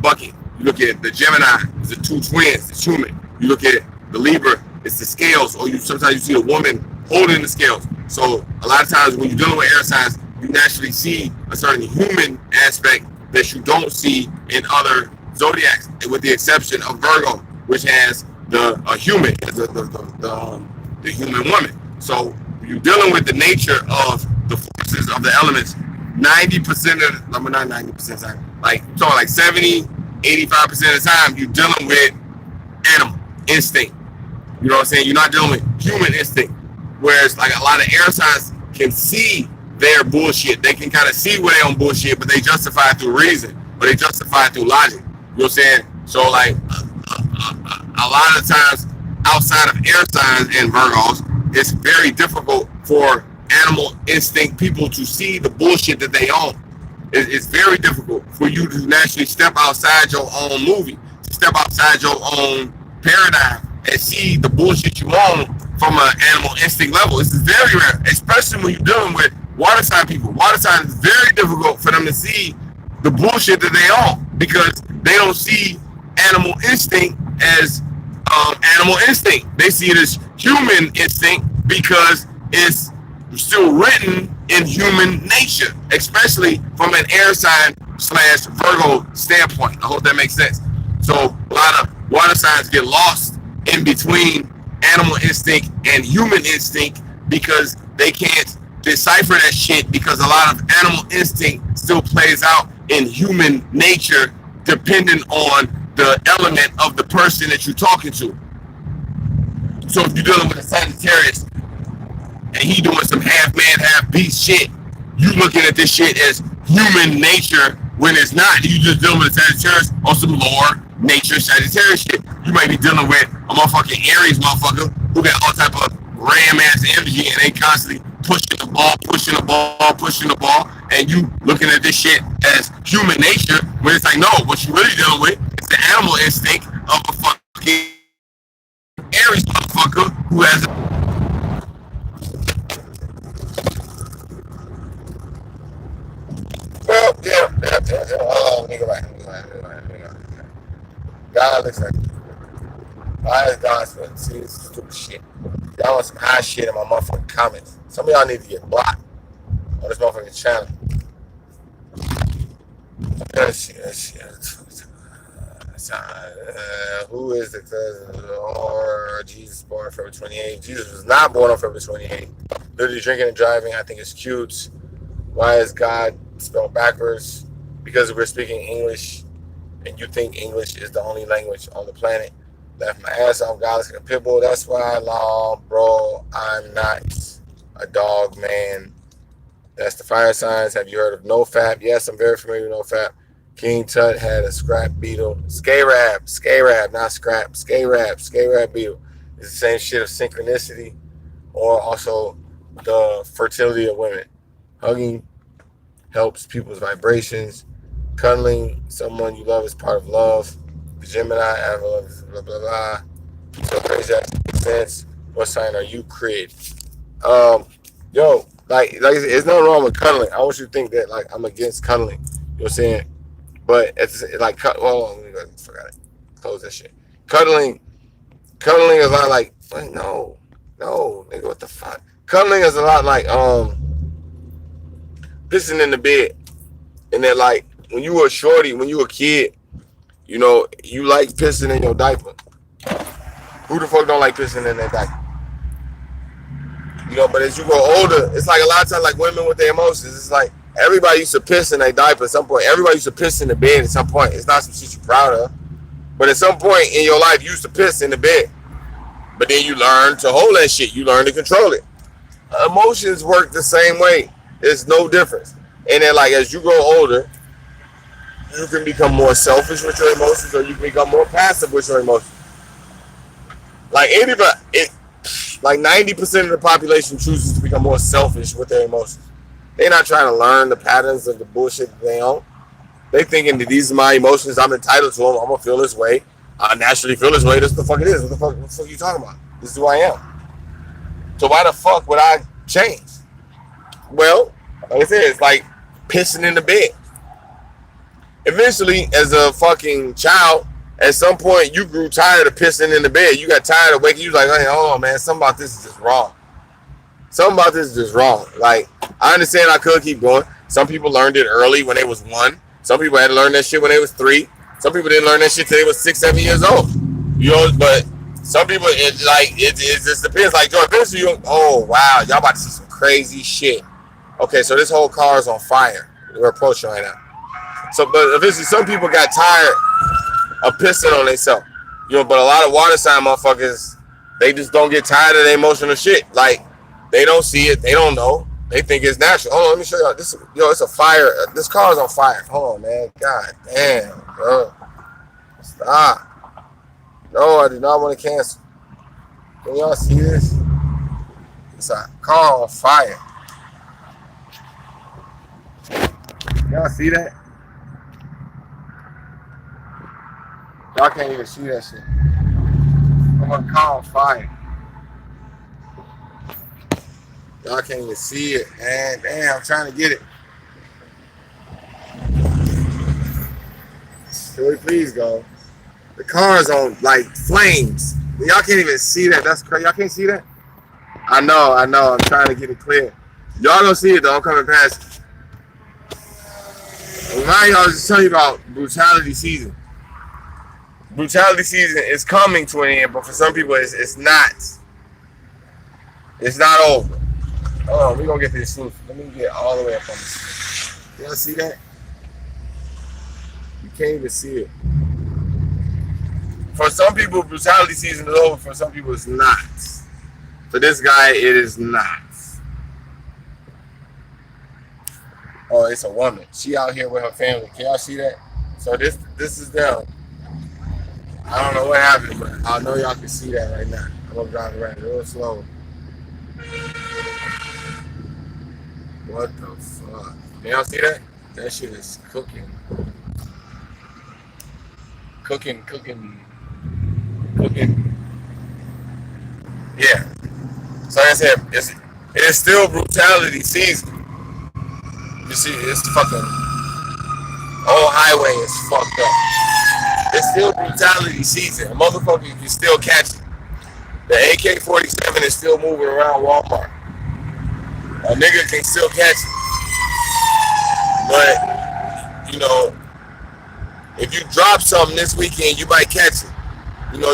bucket. You look at the Gemini, it's the two twins, it's human. You look at the Libra, it's the scales, or sometimes you see a woman holding the scales. So a lot of times when you're dealing with air signs, you naturally see a certain human aspect that you don't see in other zodiacs, with the exception of Virgo, which has the human, the human woman. So you're dealing with the nature of the forces of the elements. 90% of, not 90% of the time, like you're talking like 70, 85% of the time, you're dealing with animal instinct. You know what I'm saying? You're not dealing with human instinct. Whereas like a lot of air signs can see their bullshit. They can kind of see where they're on bullshit, but they justify it through reason, or they justify it through logic. You know what I'm saying? So like a lot of the times outside of air signs and Virgos, it's very difficult for animal instinct people to see the bullshit that they own. It's very difficult for you to naturally step outside your own movie, to step outside your own paradigm and see the bullshit you own from an animal instinct level. This is very rare, especially when you're dealing with water sign people. Water sign is very difficult for them to see the bullshit that they own because they don't see animal instinct as animal instinct. They see it as human instinct because it's still written in human nature, especially from an air sign / Virgo standpoint. I hope that makes sense. So a lot of water signs get lost in between animal instinct and human instinct because they can't decipher that shit, because a lot of animal instinct still plays out in human nature depending on the element of the person that you're talking to. So if you're dealing with a Sagittarius and he doing some half man, half beast shit, you looking at this shit as human nature when it's not. You just dealing with a Sagittarius on some lower nature Sagittarius shit. You might be dealing with a motherfucking Aries motherfucker who got all type of ram ass energy and they constantly pushing the ball, and you looking at this shit as human nature when it's like, no, what you really dealing with is the animal instinct of a fucking Aries motherfucker who has God looks like why is God see this stupid shit? Y'all want some high shit in my motherfucking comments. Some of y'all need to get blocked on this motherfucking channel. Who is the cousin or Jesus born on February 28th? Jesus was not born on February 28th. Literally drinking and driving, I think it's cute. Why is God spelled backwards? Because we're speaking English and you think English is the only language on the planet. Left my ass off, God like a pit bull. That's why, law, bro, I'm not a dog, man. That's the fire signs. Have you heard of NoFap? Yes, I'm very familiar with NoFap. King Tut had a scrap beetle. Scarab, not scrap. Scarab beetle. It's the same shit of synchronicity or also the fertility of women. Hugging helps people's vibrations. Cuddling someone you love is part of love. The Gemini, I love blah, blah, blah. So crazy that makes sense. What sign are you, Creed? Yo, like there's nothing wrong with cuddling. I want you to think that like I'm against cuddling. You know what I'm saying? But it's like, well, let me go. Forgot it. Close that shit. Cuddling is a lot like, no, nigga, what the fuck? Cuddling is a lot like pissing in the bed. And then like when you were a shorty, when you were a kid, you know, you like pissing in your diaper. Who the fuck don't like pissing in their diaper? You know, but as you grow older, it's like a lot of times like women with their emotions. It's like everybody used to piss in their diaper at some point. Everybody used to piss in the bed at some point. It's not some shit you're proud of. But at some point in your life, you used to piss in the bed. But then you learn to hold that shit. You learn to control it. Emotions work the same way. It's no difference. And then like as you grow older, you can become more selfish with your emotions, or you can become more passive with your emotions. Like anybody, like 90% of the population chooses to become more selfish with their emotions. They're not trying to learn the patterns of the bullshit that they own. They thinking that these are my emotions. I'm entitled to them. I'm gonna feel this way. I naturally feel this way. This is the fuck it is. What the fuck are you talking about? This is who I am. So why the fuck would I change? Well, like I said, it's like pissing in the bed. Eventually, as a fucking child, at some point you grew tired of pissing in the bed. You got tired of waking. You was like, hey, hold on, man. Something about this is just wrong. Something about this is just wrong. Like, I understand I could keep going. Some people learned it early when they was 1. Some people had to learn that shit when they was 3. Some people didn't learn that shit till they was 6, 7 years old. You know, but some people, it just depends. Like, Joe, eventually oh, wow, y'all about to see some crazy shit. Okay, so this whole car is on fire. We're approaching right now. So, but eventually some people got tired of pissing on themselves. You know, but a lot of water sign motherfuckers, they just don't get tired of the emotional shit. Like, they don't see it. They don't know. They think it's natural. Hold on, let me show y'all. This, it's a fire. This car is on fire. Hold on, man. God damn, bro. Stop. No, I do not want to cancel. Can y'all see this? It's a car on fire. Y'all see that? Y'all can't even see that shit. I'm on a car on fire. Y'all can't even see it, man. Damn, I'm trying to get it. Can we please go? The car's on like flames. Y'all can't even see that. That's crazy. Y'all can't see that? I know. I'm trying to get it clear. Y'all don't see it though. I'm coming past it. Remind y'all, just telling you about brutality season. Brutality season is coming to an end, but for some people, it's not. It's not over. Hold on, we're gonna get this smooth. Let me get all the way up on this. Y'all see that? You can't even see it. For some people, brutality season is over. For some people, it's not. For this guy, it is not. Oh, it's a woman. She out here with her family. Can y'all see that? So this is them. I don't know what happened, but I know y'all can see that right now. I'm gonna drive around real slow. What the fuck? Can y'all see that? That shit is cooking. Cooking. Yeah. So like I said, it's still brutality season. You see, it's fucking whole highway is fucked up. It's still brutality season. A motherfucker can still catch it. The AK-47 is still moving around Walmart. A nigga can still catch it. But, you know, if you drop something this weekend, you might catch it. You know,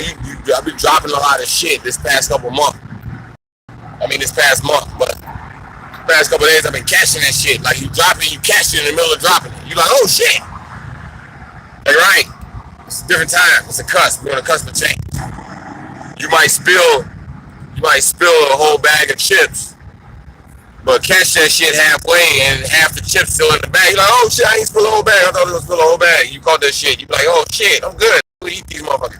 I've been dropping a lot of shit this past couple months. This past month, but the past couple days I've been catching that shit. Like you drop it, you catch it in the middle of dropping it. You like, oh shit. Like, right. It's a different time. It's a cusp. We're on a cusp of change. You might spill a whole bag of chips, but catch that shit halfway and half the chips still in the bag. You're like, oh shit, I ain't spill a whole bag. I thought I was gonna spill a whole bag. You caught that shit. You be like, oh shit, I'm good. I'm gonna eat these motherfuckers.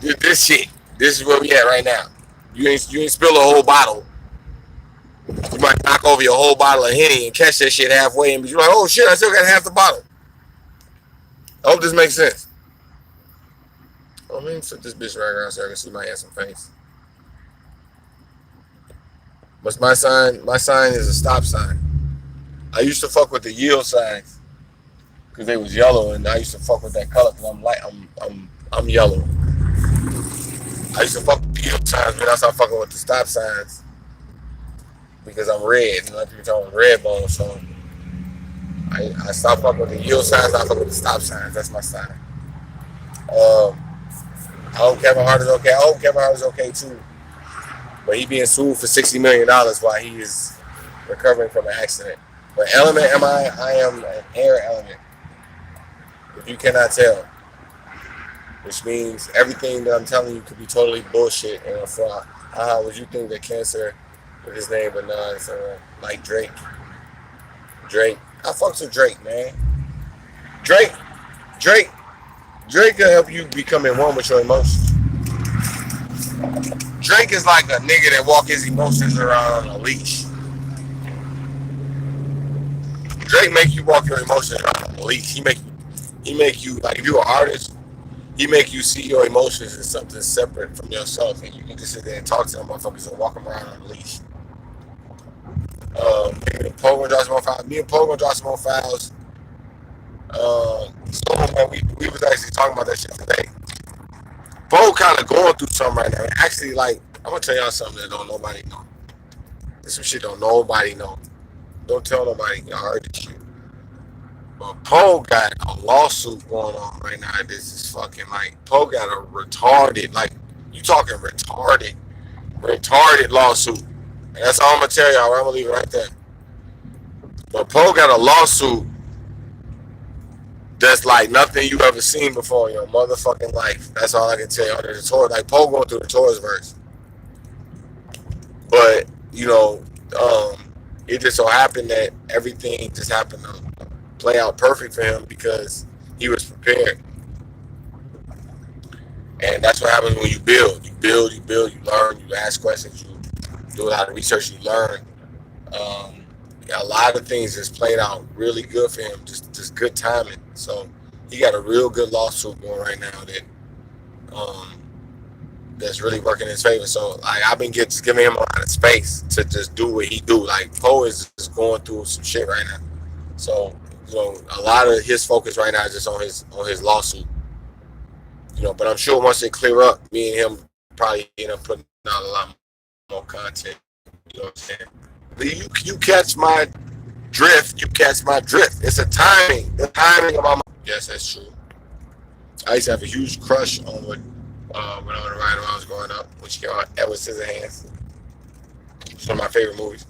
This shit. This is where we at right now. You ain't spill a whole bottle. You might knock over your whole bottle of Henny and catch that shit halfway and be like, oh shit, I still got half the bottle. I hope this makes sense. Oh, let me flip this bitch right around so I can see my handsome face. What's my sign? My sign is a stop sign. I used to fuck with the yield signs because they was yellow, and I used to fuck with that color because I'm yellow. I used to fuck with the yield signs, but I started fucking with the stop signs because I'm red. And like people tell me red bone, so I stopped fucking with the yield signs. I fuck with the stop signs. That's my sign. I hope Kevin Hart is okay. I hope Kevin Hart is okay too. But he being sued for $60 million while he is recovering from an accident. But element am I am an air element. If you cannot tell. Which means everything that I'm telling you could be totally bullshit and a fraud. Would you think that Cancer with his name but not like Drake Drake. I fucks with Drake, man. Drake, Drake, Drake can help you become in one with your emotions. Drake is like a nigga that walk his emotions around on a leash. Drake make you walk your emotions around on a leash. He make you like if you're an artist, he make you see your emotions as something separate from yourself, and you can just sit there and talk to them motherfuckers and walk them around on a leash. Me and Poe gonna drop some more files. Me and Poe gonna drop some more files. So man, we was actually talking about that shit today. Poe kind of going through something right now. Actually, like I'm gonna tell y'all something that don't nobody know. There's some shit don't nobody know. Don't tell nobody y'all heard this shit. But Poe got a lawsuit going on right now. This is fucking like Poe got a retarded, like you talking retarded lawsuit. And that's all I'm gonna tell y'all. I'm gonna leave it right there. But Poe got a lawsuit that's like nothing you ever seen before in your motherfucking life. That's all I can tell you. Under the tour, like Poe going through the tour's verse. But you know, it just so happened that everything just happened to play out perfect for him because he was prepared. And that's what happens when you build. You learn, you ask questions, you do a lot of research, you learn. Um, a lot of things just played out really good for him, just good timing. So he got a real good lawsuit going right now um, that's really working in his favor. So like I've been just giving him a lot of space to just do what he do. Like Poe is just going through some shit right now. So you know a lot of his focus right now is just on his lawsuit. You know, but I'm sure once they clear up, me and him probably end up putting out a lot more content. You know what I'm saying? But you catch my drift. You catch my drift. It's a timing. The timing of my. Yes, that's true. I used to have a huge crush on when I was riding when I was growing up, which came out Edward Scissorhands. It's one of my favorite movies.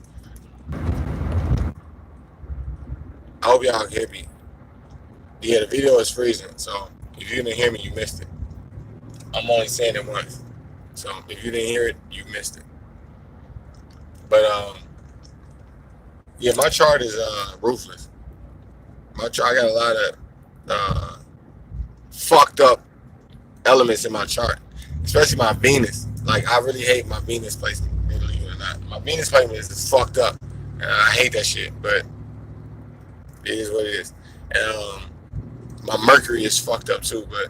I hope y'all can hear me. Yeah, the video is freezing, so if you didn't hear me, you missed it. I'm only saying it once, so if you didn't hear it, you missed it. But yeah, my chart is ruthless. My chart, I got a lot of fucked up elements in my chart, especially my Venus. Like I really hate my Venus placement, believe it or not. My Venus placement is just fucked up, and I hate that shit. But it is what it is. And my Mercury is fucked up too, but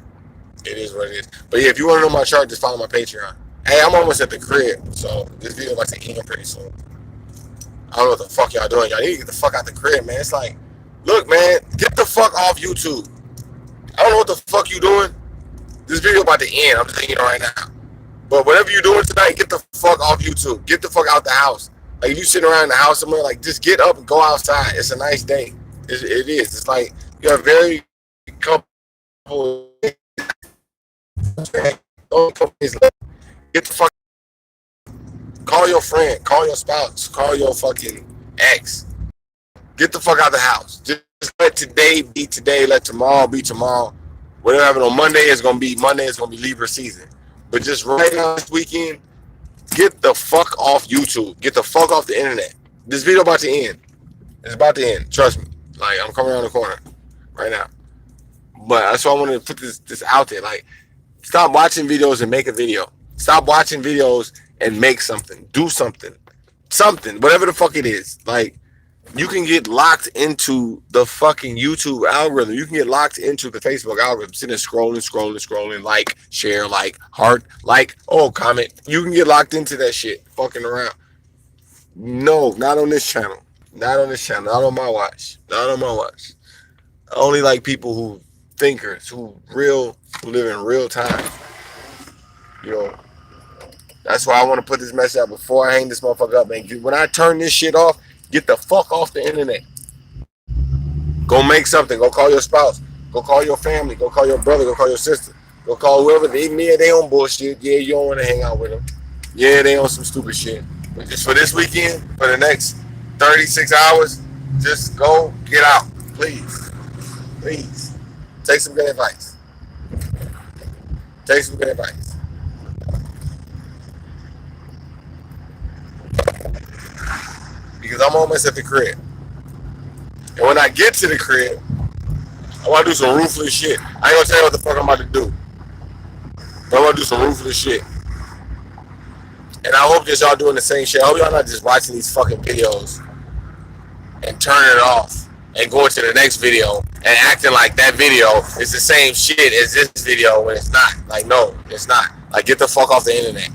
it is what it is. But yeah, if you want to know my chart, just follow my Patreon. Hey, I'm almost at the crib, so this video about to end pretty soon. I don't know what the fuck y'all doing. Y'all need to get the fuck out the crib, man. It's like, look, man, get the fuck off YouTube. I don't know what the fuck you doing. This video about to end. I'm just thinking right now. But whatever you're doing tonight, get the fuck off YouTube. Get the fuck out the house. Like if you sitting around in the house somewhere, like just get up and go outside. It's a nice day. It is. It's like you're a very couple. Get the fuck. Call your friend. Call your spouse. Call your fucking ex. Get the fuck out of the house. Just let today be today. Let tomorrow be tomorrow. Whatever happened on Monday is gonna be Monday. It's gonna be Libra season. But just right now this weekend, get the fuck off YouTube. Get the fuck off the internet. This video about to end. It's about to end. Trust me. Like I'm coming around the corner right now. But that's why I wanted to put this out there. Like, stop watching videos and make a video. Stop watching videos and make something. Do something. Something. Whatever the fuck it is. Like, you can get locked into the fucking YouTube algorithm. You can get locked into the Facebook algorithm. Sitting there scrolling, like, share, like, heart, like, oh, comment. You can get locked into that shit. Fucking around. No, not on this channel. Not on this channel. Not on my watch. Not on my watch. I only like people who thinkers, who live in real time. You know, that's why I want to put this message out before I hang this motherfucker up, man. When I turn this shit off, get the fuck off the internet. Go make something. Go call your spouse. Go call your family. Go call your brother. Go call your sister. Go call whoever. They on bullshit. Yeah, you don't want to hang out with them. Yeah, they on some stupid shit. But just for this weekend, for the next 36 hours, just go get out. Please. Please. Take some good advice. Take some good advice. Because I'm almost at the crib. And when I get to the crib, I want to do some ruthless shit. I ain't gonna tell you what the fuck I'm about to do. But I want to do some ruthless shit. And I hope that y'all doing the same shit. I hope y'all not just watching these fucking videos and turning it off and going to the next video and acting like that video is the same shit as this video when it's not. Like, no, it's not. Like, get the fuck off the internet.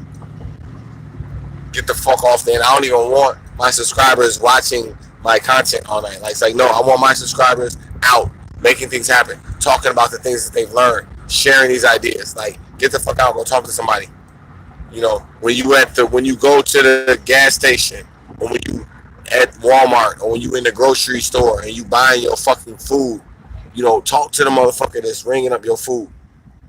Get the fuck off the internet. I don't even want my subscribers watching my content all night. Like, it's like, no, I want my subscribers out, making things happen, talking about the things that they've learned, sharing these ideas. Like, get the fuck out, go talk to somebody. You know, when you go to the gas station, or when you at Walmart, or when you in the grocery store and you buying your fucking food, you know, talk to the motherfucker that's ringing up your food.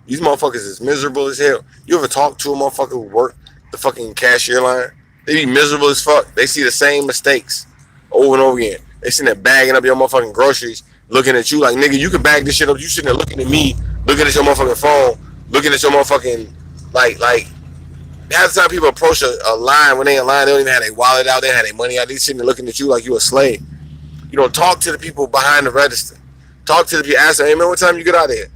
These motherfuckers is miserable as hell. You ever talk to a motherfucker who work the fucking cashier line? They be miserable as fuck. They see the same mistakes over and over again. They sitting there bagging up your motherfucking groceries, looking at you like, nigga, you can bag this shit up. You sitting there looking at me, looking at your motherfucking phone, looking at your motherfucking, like, half the time people approach a line, when they in line, they don't even have their wallet out, they don't have their money out. They sitting there looking at you like you a slave. You know, talk to the people behind the register. Talk to the people, ask them, hey man, what time you get out of here?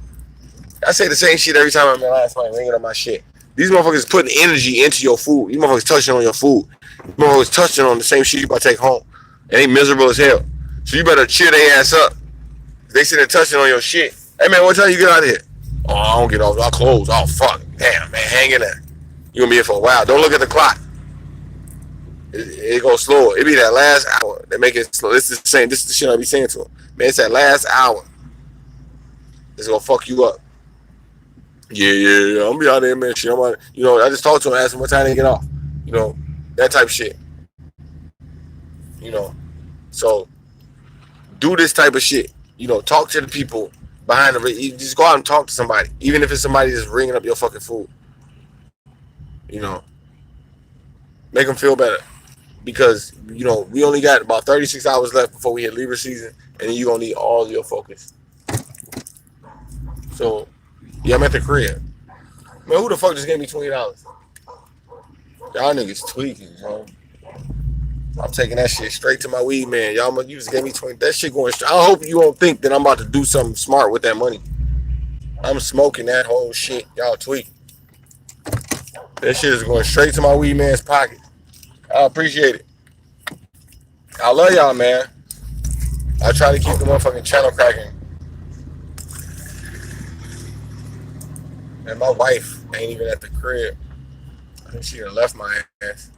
I say the same shit every time I'm in line, somebody ringing up my shit. These motherfuckers putting energy into your food. These motherfuckers touching on your food. These motherfuckers touching on the same shit you about to take home. And they miserable as hell. So you better cheer their ass up. They sitting there touching on your shit. Hey man, what time you get out of here? Oh, I don't get off. I'll close. Oh fuck. Damn man, hang in there. You gonna be here for a while. Don't look at the clock. It goes slower. It be that last hour that make it slow. This is the shit I be saying to them. Man, it's that last hour. It's gonna fuck you up. Yeah. I'm gonna be out there, man. Shit, you know, I just talked to him, asked him what time they get off. You know, that type of shit. You know, so do this type of shit. You know, talk to the people behind the. Just go out and talk to somebody, even if it's somebody that's ringing up your fucking food. You know, make them feel better, because you know we only got about 36 hours left before we hit Libra season, and then you gonna need all your focus. So, yeah, I'm at the crib. Man, who the fuck just gave me $20? Y'all niggas tweaking, bro. I'm taking that shit straight to my weed man. You just gave me 20. That shit going straight. I hope you don't think that I'm about to do something smart with that money. I'm smoking that whole shit. Y'all tweaking. That shit is going straight to my weed man's pocket. I appreciate it. I love y'all, man. I try to keep the motherfucking channel cracking. And my wife ain't even at the crib. I think she done left my ass.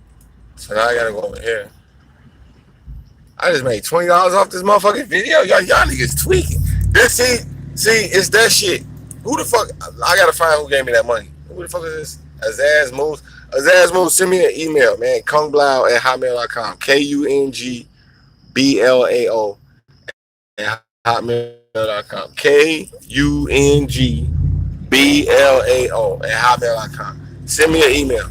So now I gotta go over here. I just made $20 off this motherfucking video. Y'all niggas tweaking. See, it's that shit. Who the fuck? I gotta find who gave me that money. Who the fuck is this? Azaz Moves. Azaz Moves, send me an email, man. KungBlao@hotmail.com. KUNGBLAO at hotmail.com. KUNGBLAO at hotmail.com. Send me an email.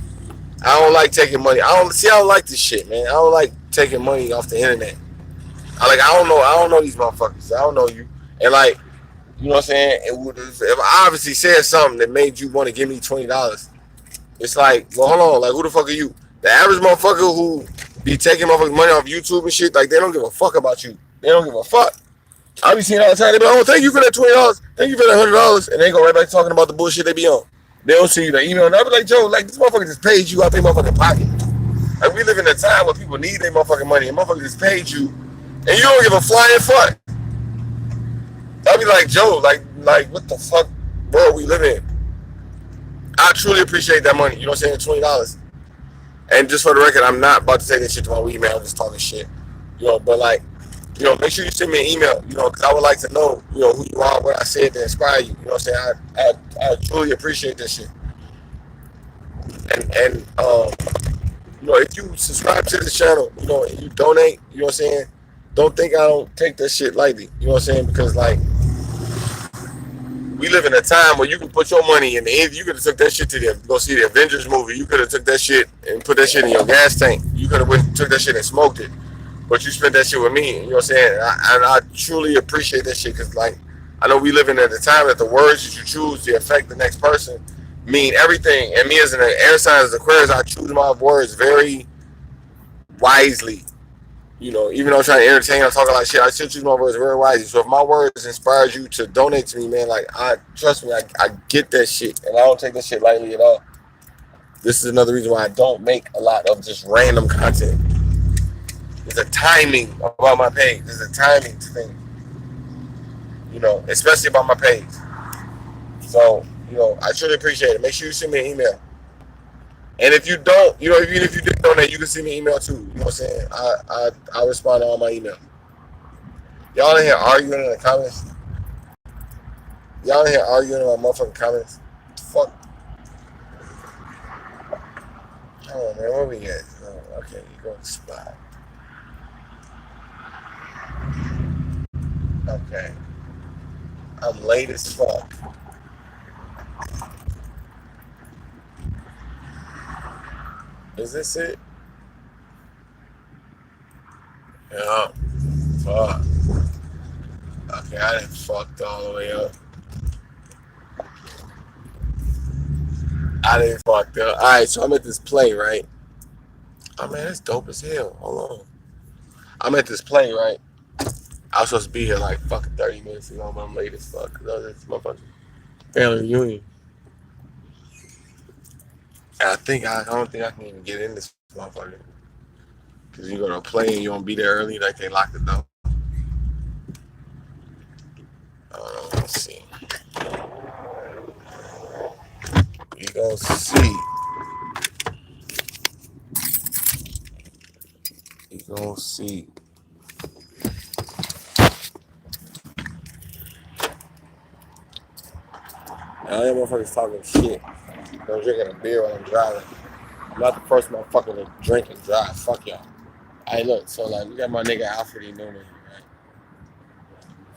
I don't like taking money. I don't like this shit, man. I don't like taking money off the internet. I don't know these motherfuckers. I don't know you. And like, you know what I'm saying? If I obviously said something that made you want to give me $20, it's like, well, hold on. Like, who the fuck are you? The average motherfucker who be taking motherfuckers money off YouTube and shit, like, they don't give a fuck about you. They don't give a fuck. I be seeing all the time. They be like, oh, thank you for that $20. Thank you for that $100. And they go right back talking about the bullshit they be on. They don't see the email. And I be like, Joe, like, this motherfucker just paid you out their motherfucking pocket. Like, we live in a time where people need their motherfucking money, and motherfuckers just paid you, and you don't give a flying fuck. I be like, Joe, like, what the fuck world we live in? I truly appreciate that money. You know what I'm saying? $20. And just for the record, I'm not about to take that shit to my weed man. I'm just talking shit. You know, but like, you know, make sure you send me an email, you know, because I would like to know, you know, who you are, what I said to inspire you. You know what I'm saying? I truly appreciate this shit. And you know, if you subscribe to the channel, you know, and you donate, you know what I'm saying? Don't think I don't take that shit lightly. You know what I'm saying? Because like, we live in a time where you can put your money in the end. You could have took that shit to go see the Avengers movie. You could have took that shit and put that shit in your gas tank. You could have took that shit and smoked it. But you spent that shit with me. You know what I'm saying? And I truly appreciate that shit, because like, I know we living at a time that the words that you choose to affect the next person mean everything. And me as an air sign, as Aquarius, I choose my words very wisely. You know, even though I'm trying to entertain, I'm talking like shit. I still choose my words very wisely. So if my words inspires you to donate to me, man, like I trust me, I get that shit, and I don't take that shit lightly at all. This is another reason why I don't make a lot of just random content. There's a timing about my page. There's a timing thing, you know, especially about my page. So, you know, I truly appreciate it. Make sure you send me an email. And if you don't, you know, even if you didn't donate, you can send me an email too. You know what I'm saying? I respond to all my emails. Y'all in here arguing in the comments. Y'all in here arguing in my motherfucking comments. Fuck. Hold on, man. Where we at? Oh, okay, you go to the spot. Okay. I'm late as fuck. Is this it? Yeah. Fuck. Okay, I done fucked all the way up. I didn't fucked up. Alright, so I'm at this play, right? Oh man, that's dope as hell. Hold on. I'm at this play, right? I was supposed to be here like fucking 30 minutes ago, but I'm late as fuck. Cause I was at this motherfucking family reunion. And I don't think I can even get in this motherfucker. Cause you go to a play and you don't be there early, like they lock the door. Let's see. You gonna see. You gonna see. Now them motherfuckers talking shit. I'm drinking a beer while I'm driving. I'm not the first motherfucker to drink and drive. Fuck y'all. Hey, look, so like we got my nigga Alfred E. Newman, right?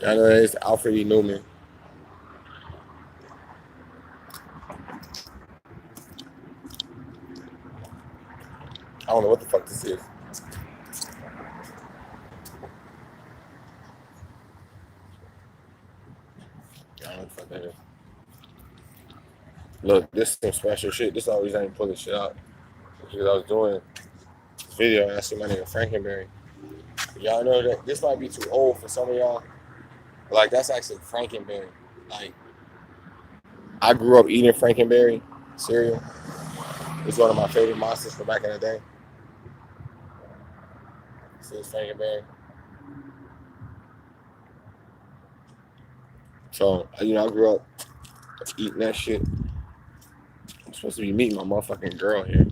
Y'all know that it's Alfred E. Newman. I don't know what the fuck this is. I don't know what the fuck that is. Look, this is some special shit. This is the only reason I didn't pull this shit out. Because I was doing this video and I see my nigga Frankenberry. Y'all know that this might be too old for some of y'all. But like that's actually Frankenberry. Like I grew up eating Frankenberry cereal. It's one of my favorite monsters from back in the day. This is Frankenberry. So, you know, I grew up eating that shit. I'm supposed to be meeting my motherfucking girl here.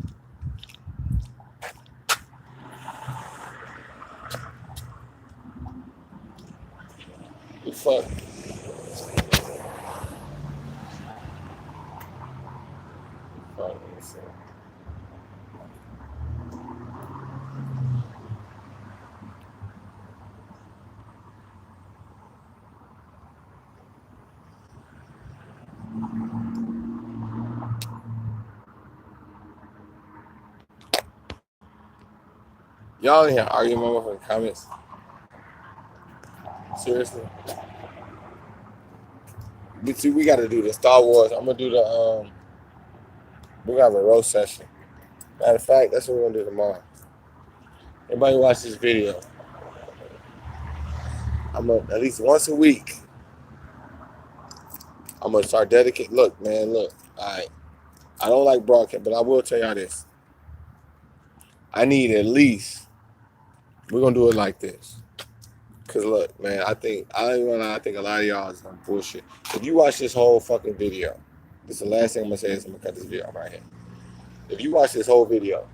Who fuck? Fuck, let me see. Y'all in here arguing my motherfucking comments? Seriously? But see, we gotta do the Star Wars. I'm gonna do the we're gonna have a roast session. Matter of fact, that's what we're gonna do tomorrow. Everybody watch this video. I'm gonna at least once a week. I'm gonna start dedicating. Look, man, look. I don't like broadcast, but I will tell y'all this. I need at least. We're gonna do it like this. Cause look, man, I think I think a lot of y'all is on bullshit. If you watch this whole fucking video, this is the last thing I'm gonna say is I'm gonna cut this video off right here. If you watch this whole video,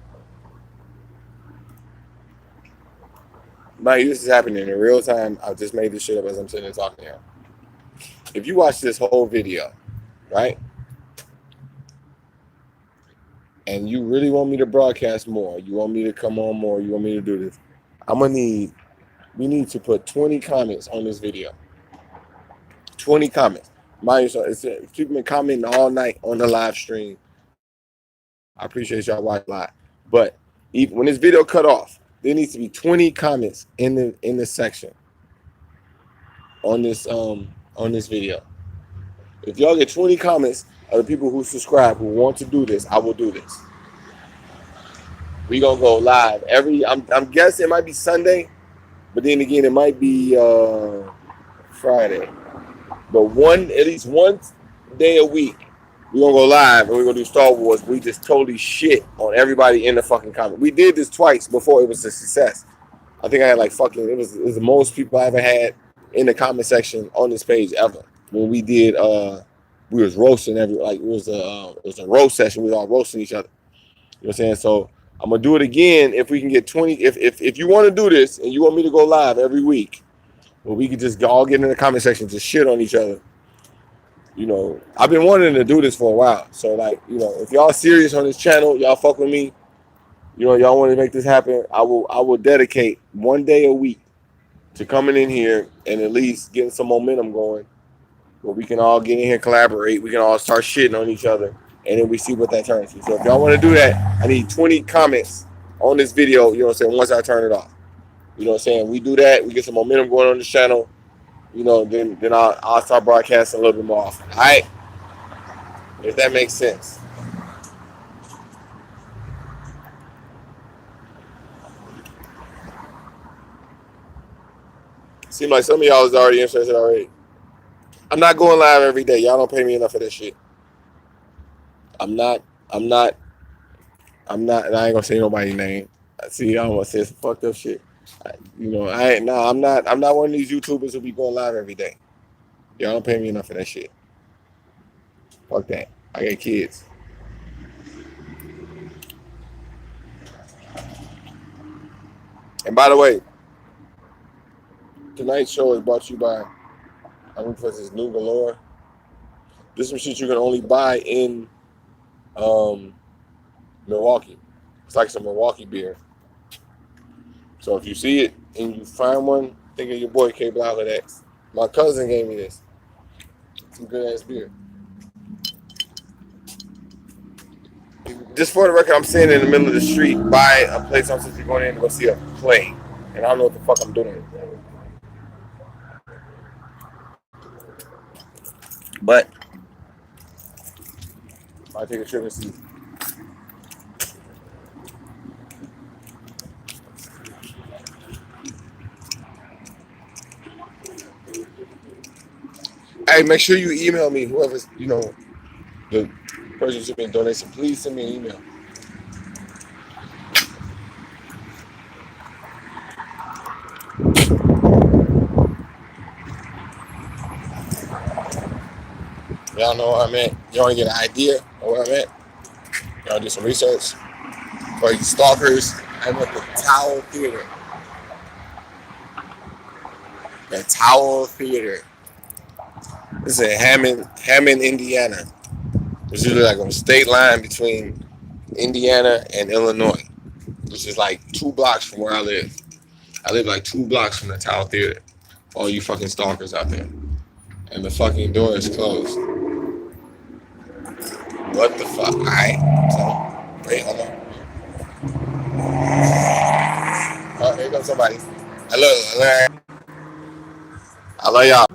mind you, this is happening in real time. I just made this shit up as I'm sitting there talking to you. If you watch this whole video, right, and you really want me to broadcast more, you want me to come on more, you want me to do this, we need to put 20 comments on this video. 20 comments. Mind you, if people been commenting all night on the live stream, I appreciate y'all watching live. But even when this video cut off, there needs to be 20 comments in the section on this video. If y'all get 20 comments of the people who subscribe who want to do this, I will do this. We gonna go live every. I'm guessing it might be Sunday, but then again it might be Friday. But at least one day a week, we're gonna go live and we're gonna do Star Wars. We just totally shit on everybody in the fucking comment. We did this twice before it was a success. I think I had like fucking it was the most people I ever had in the comment section on this page ever. When we did we was roasting it was a roast session. We were all roasting each other. You know what I'm saying? So I'm gonna do it again if we can get 20. If you want to do this and you want me to go live every week, well, we could just all get in the comment section to shit on each other. You know, I've been wanting to do this for a while. So like, you know, if y'all serious on this channel, y'all fuck with me. You know, y'all want to make this happen. I will dedicate one day a week to coming in here and at least getting some momentum going, where we can all get in here, collaborate. We can all start shitting on each other, and then we see what that turns to. So if y'all want to do that, I need 20 comments on this video. You know what I'm saying? Once I turn it off, you know what I'm saying? We do that. We get some momentum going on this channel. You know, then I'll start broadcasting a little bit more often. All right, if that makes sense. Seems like some of y'all is already interested already. I'm not going live every day. Y'all don't pay me enough for this shit. I'm not. I'm not. I'm not. And I ain't gonna say nobody's name. See, I almost said some fucked up shit. I'm not. I'm not one of these YouTubers who be going live every day. Y'all don't pay me enough for that shit. Fuck that. I got kids. And by the way, tonight's show is brought to you by, I'm looking for this new galore. This is some shit you can only buy in Milwaukee. It's like some Milwaukee beer. So if you see it and you find one, think of your boy K-Blao X. My cousin gave me this. Some good ass beer. Just for the record, I'm sitting in the middle of the street by a place I'm supposed to be going in to go see a play. And I don't know what the fuck I'm doing. But I'll take a trip and see. Hey, make sure you email me, whoever's, you know, the person who's been donating. Please send me an email. Y'all know where I'm at. You want to get an idea of where I'm at? Y'all do some research. For you stalkers, I'm at the Tower Theater. The Tower Theater. This is in Hammond, Indiana. This is like on the state line between Indiana and Illinois. Which is like 2 blocks from where I live. I live like 2 blocks from the Tower Theater. For all you fucking stalkers out there. And the fucking door is closed. What the fuck? Alright. So, wait, hold on. Oh, here comes somebody. I love y'all.